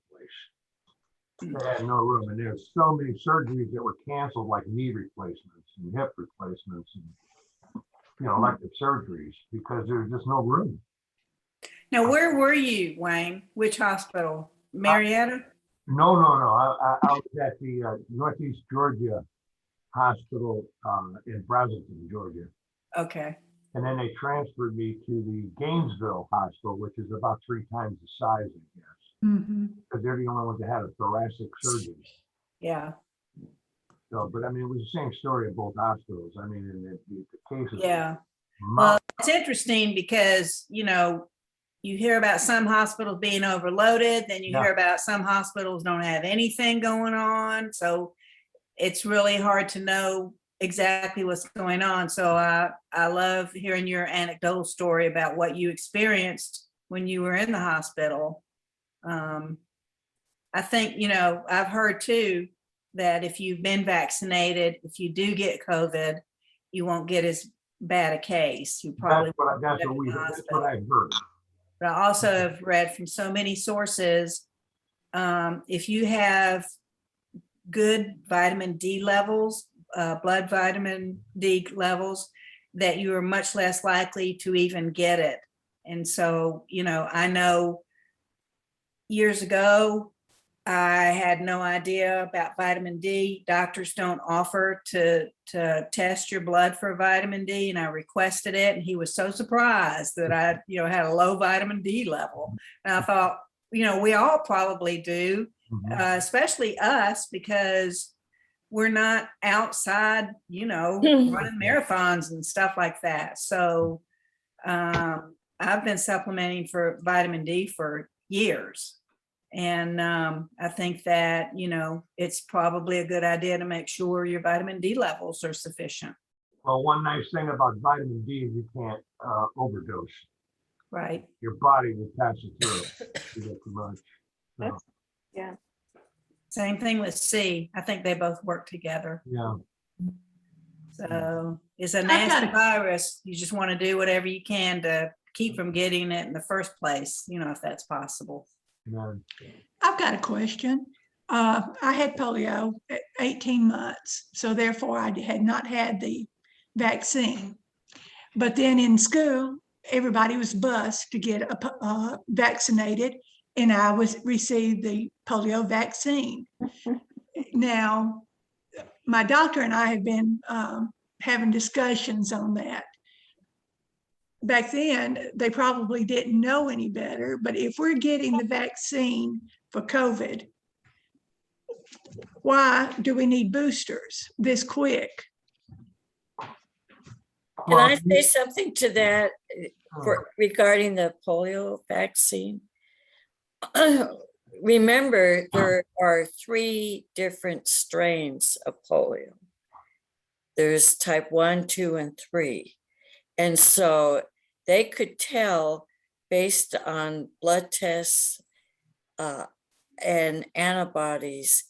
the place. They had no room, and there's so many surgeries that were canceled, like knee replacements and hip replacements, and elective surgeries, because there's just no room. Now, where were you, Wayne? Which hospital? Marietta? No. I was at the Northeast Georgia Hospital in Brazelton, Georgia. Okay. And then they transferred me to the Gainesville Hospital, which is about 3 times the size, I guess. Because they're the only ones that had a thoracic surgeon. Yeah. So, but I mean, it was the same story at both hospitals. I mean, in the cases. Yeah. Well, it's interesting because, you hear about some hospitals being overloaded, then you hear about some hospitals don't have anything going on. So it's really hard to know exactly what's going on. So I love hearing your anecdotal story about what you experienced when you were in the hospital. I think, I've heard too, that if you've been vaccinated, if you do get COVID, you won't get as bad a case. You probably. That's what I heard. But I also have read from so many sources, if you have good vitamin D levels, blood vitamin D levels, that you are much less likely to even get it. And so, you know, I know years ago, I had no idea about vitamin D. Doctors don't offer to test your blood for vitamin D, and I requested it, and he was so surprised that I, you know, had a low vitamin D level. And I thought, you know, we all probably do, especially us, because we're not outside, you know, running marathons and stuff like that. So I've been supplementing for vitamin D for years. And I think that, you know, it's probably a good idea to make sure your vitamin D levels are sufficient. Well, one nice thing about vitamin D is you can't overdose. Right. Your body will pass it through. You get too much. So, Yeah. Same thing with C. I think they both work together. yeah. So it's a nasty virus. You just want to do whatever you can to keep from getting it in the first place, you know, if that's possible. I've got a question. I had polio at 18 months, so therefore I had not had the vaccine. But then in school, everybody was bused to get vaccinated, and I received the polio vaccine. Now, my doctor and I have been having discussions on that. Back then, they probably didn't know any better, but if we're getting the vaccine for COVID, why do we need boosters this quick? Can I say something to that regarding the polio vaccine? Remember, there are 3 different strains of polio. There's type 1, 2, and 3. And so they could tell based on blood tests and antibodies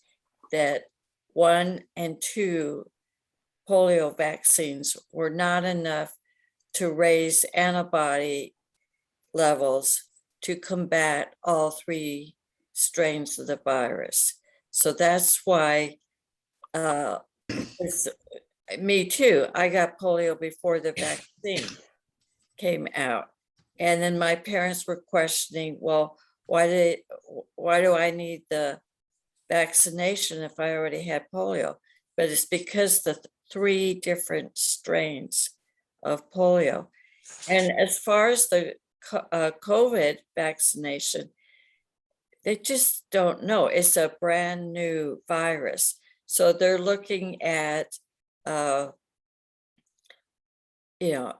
that 1 and 2 polio vaccines were not enough to raise antibody levels to combat all 3 strains of the virus. So that's why me too, I got polio before the vaccine came out. And then my parents were questioning, well, why do I need the vaccination if I already had polio? But it's because the 3 different strains of polio. And as far as the COVID vaccination, they just don't know. It's a brand new virus. So they're looking at, you know,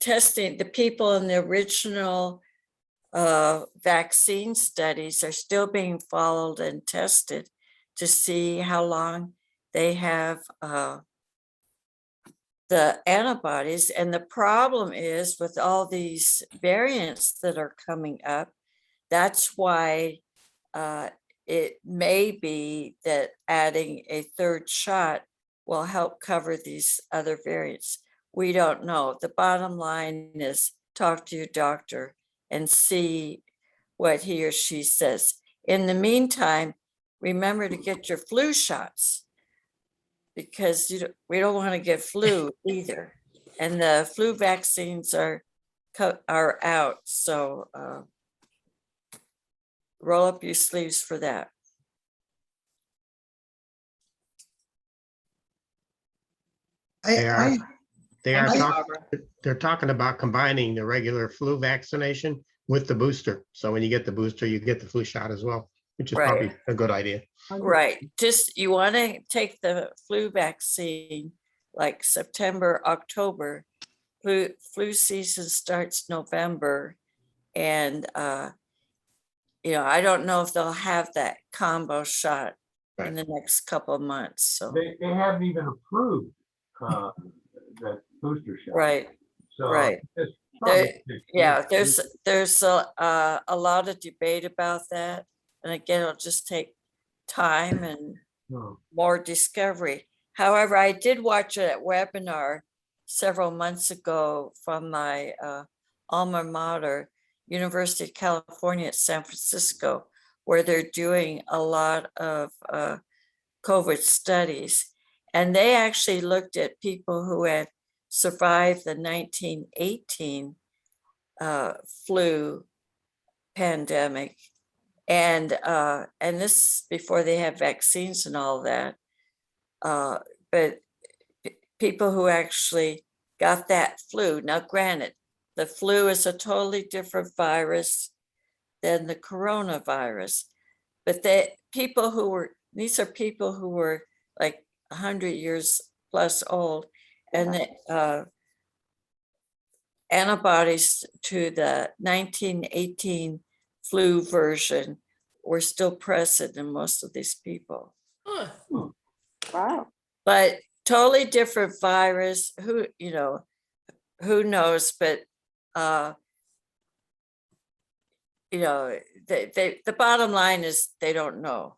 testing the people in the original vaccine studies are still being followed and tested to see how long they have the antibodies. And the problem is with all these variants that are coming up, that's why it may be that adding a 3rd shot will help cover these other variants. We don't know. The bottom line is talk to your doctor and see what he or she says. In the meantime, remember to get your flu shots, because we don't want to get flu either. And the flu vaccines are out. So roll up your sleeves for that. They're talking about combining the regular flu vaccination with the booster. So when you get the booster, you get the flu shot as well, which is probably a good idea. Right. Just you want to take the flu vaccine like September, October. Flu season starts November. And, you know, I don't know if they'll have that combo shot in the next couple of months. So they haven't even approved that booster shot. Right. So right. There's a lot of debate about that. And again, it'll just take time and more discovery. However, I did watch a webinar several months ago from my alma mater, University of California at San Francisco, where they're doing a lot of COVID studies. And they actually looked at people who had survived the 1918 flu pandemic. And this before they had vaccines and all that. But people who actually got that flu, now granted, the flu is a totally different virus than the coronavirus, but these are people who were like 100 years plus old, and the antibodies to the 1918 flu version were still present in most of these people. Huh. Wow. But totally different virus, who knows, but the bottom line is they don't know.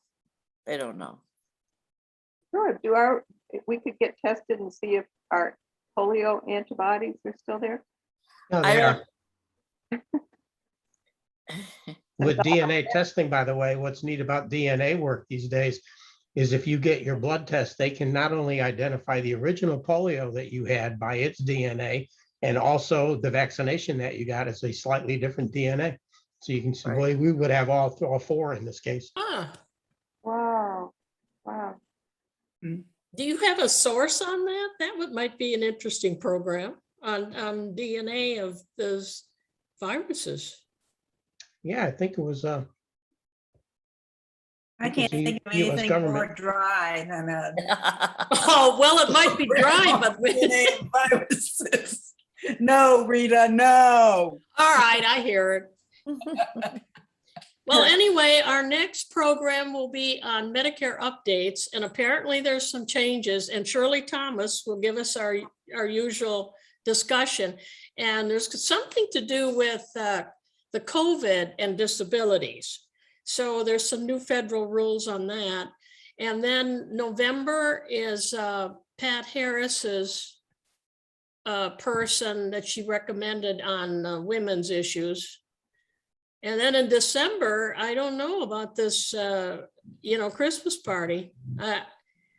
Sure. We could get tested and see if our polio antibodies are still there? No, I they don't. are. With DNA testing, by the way, what's neat about DNA work these days is if you get your blood test, they can not only identify the original polio that you had by its DNA, and also the vaccination that you got is a slightly different DNA. So you can see, boy, we would have all four in this case. Huh. Wow. Do you have a source on that? That might be an interesting program on DNA of those viruses. Yeah, I think it was. I can't think of US anything government. more dry than a Oh, well, it might be dry, but DNA viruses. No, Rita, no. all right, I hear it. Well, anyway, our next program will be on Medicare updates, and apparently there's some changes, and Shirley Thomas will give us our usual discussion. And there's something to do with the COVID and disabilities. So there's some new federal rules on that. And then November is Pat Harris's person that she recommended on women's issues. And then in December, I don't know about this, Christmas party.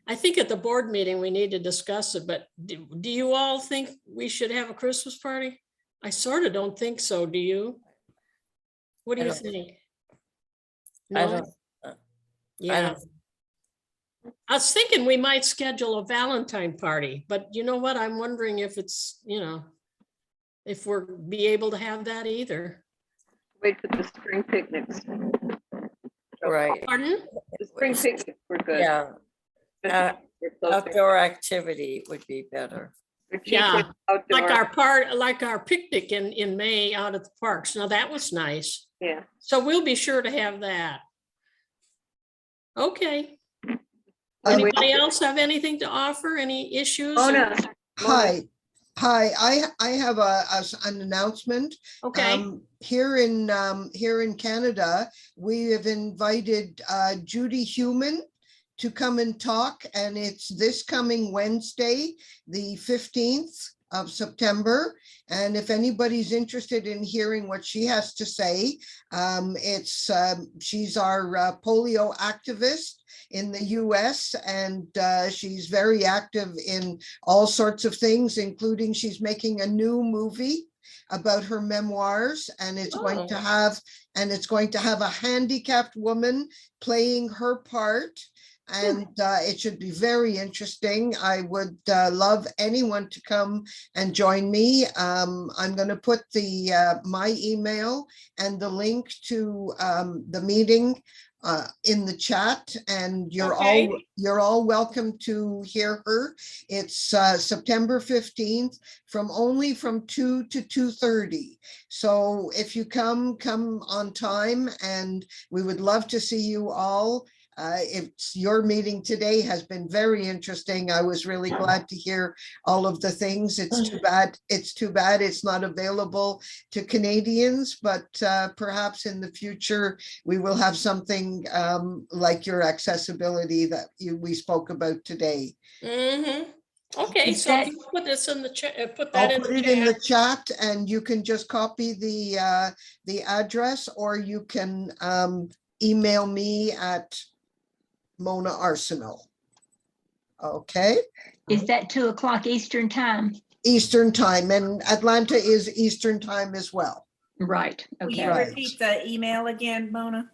I think at the board meeting, we need to discuss it, but do you all think we should have a Christmas party? I sort of don't think so. Do you? What do you think? No? Yeah. I was thinking we might schedule a Valentine party, but you know what? I'm wondering if it's, if we're be able to have that either. Wait for the spring picnics. Right. Pardon? The spring picnics were good. Yeah. We're closer. Outdoor activity would be better. They're cheaper Yeah, outdoor. like our picnic in May out at the parks. Now that was nice. Yeah. So we'll be sure to have that. Okay. Anybody else have anything to offer? Any issues? Oh, no. Hi, I have an announcement. Okay. Here in Canada, we have invited Judy Human to come and talk, and it's this coming Wednesday, the 15th of September. And if anybody's interested in hearing what she has to say, she's our polio activist in the US, and she's very active in all sorts of things, including she's making a new movie about her memoirs, and it's going to have a handicapped woman playing her part. And it should be very interesting. I would love anyone to come and join me. I'm going to put my email and the link to the meeting in the chat, and you're all welcome to hear her. It's September 15th from 2 to 2:30. So if you come on time, and we would love to see you all. Your meeting today has been very interesting. I was really glad to hear all of the things. It's too bad it's not available to Canadians, but perhaps in the future we will have something like your accessibility that we spoke about today. Mm-hmm. Okay, Is so that- if you put this in the chat, put I'll that in put the it in the chat. chat and you can just copy the address, or you can email me at Mona Arsenal. Okay, Is that 2 o'clock Eastern time? Eastern time, and Atlanta is Eastern time as well. Right, Will you okay. Right. repeat the email again, Mona?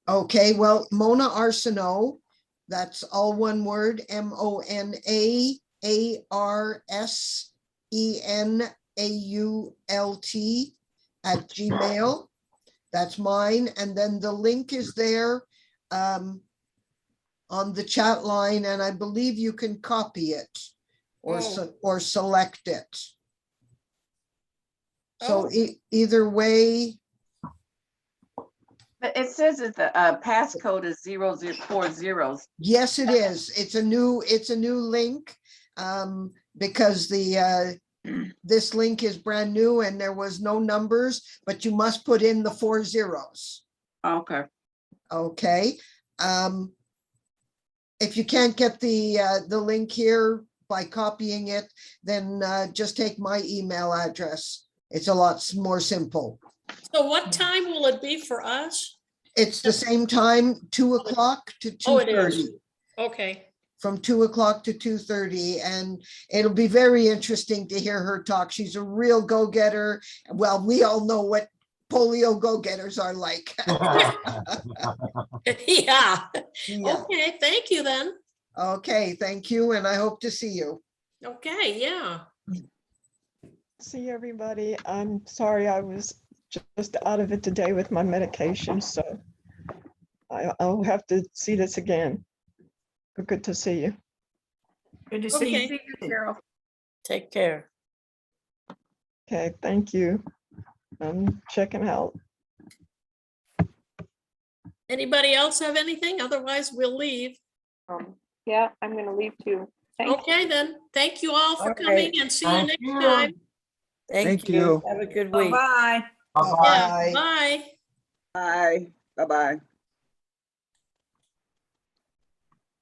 Okay, well, Mona Arsenault, that's all one word, MONAARSENAULT @gmail. That's mine. And then the link is there on the chat line, and I believe you can copy it or select it. So either way. But it says that the passcode is 0040. Yes, it is. It's a new link because this link is brand new and there was no numbers, but you must put in the 4 zeros. Okay. Okay. If you can't get the link here by copying it, then just take my email address. It's a lot more simple. So what time will it be for us? It's the same time, 2 o'clock to 2:30. Oh, it is. Okay. From 2 o'clock to 2:30, and it'll be very interesting to hear her talk. She's a real go-getter. Well, we all know what polio go-getters are like. Yeah. Yeah. Okay, thank you then. Okay, thank you, and I hope to see you. Okay, yeah. See everybody. I'm sorry I was just out of it today with my medication, so I'll have to see this again. But good to see you. Good to see Okay. you, Carol. Take care. Okay, thank you. I'm checking out. Anybody else have anything? Otherwise, we'll leave. Yeah, I'm gonna leave too. Thank you. Okay, then. Thank you all for Okay. coming and see you Thank next you. time. Thank you. Have a good week. Bye-bye. Yeah, Bye. bye. Bye. Bye-bye.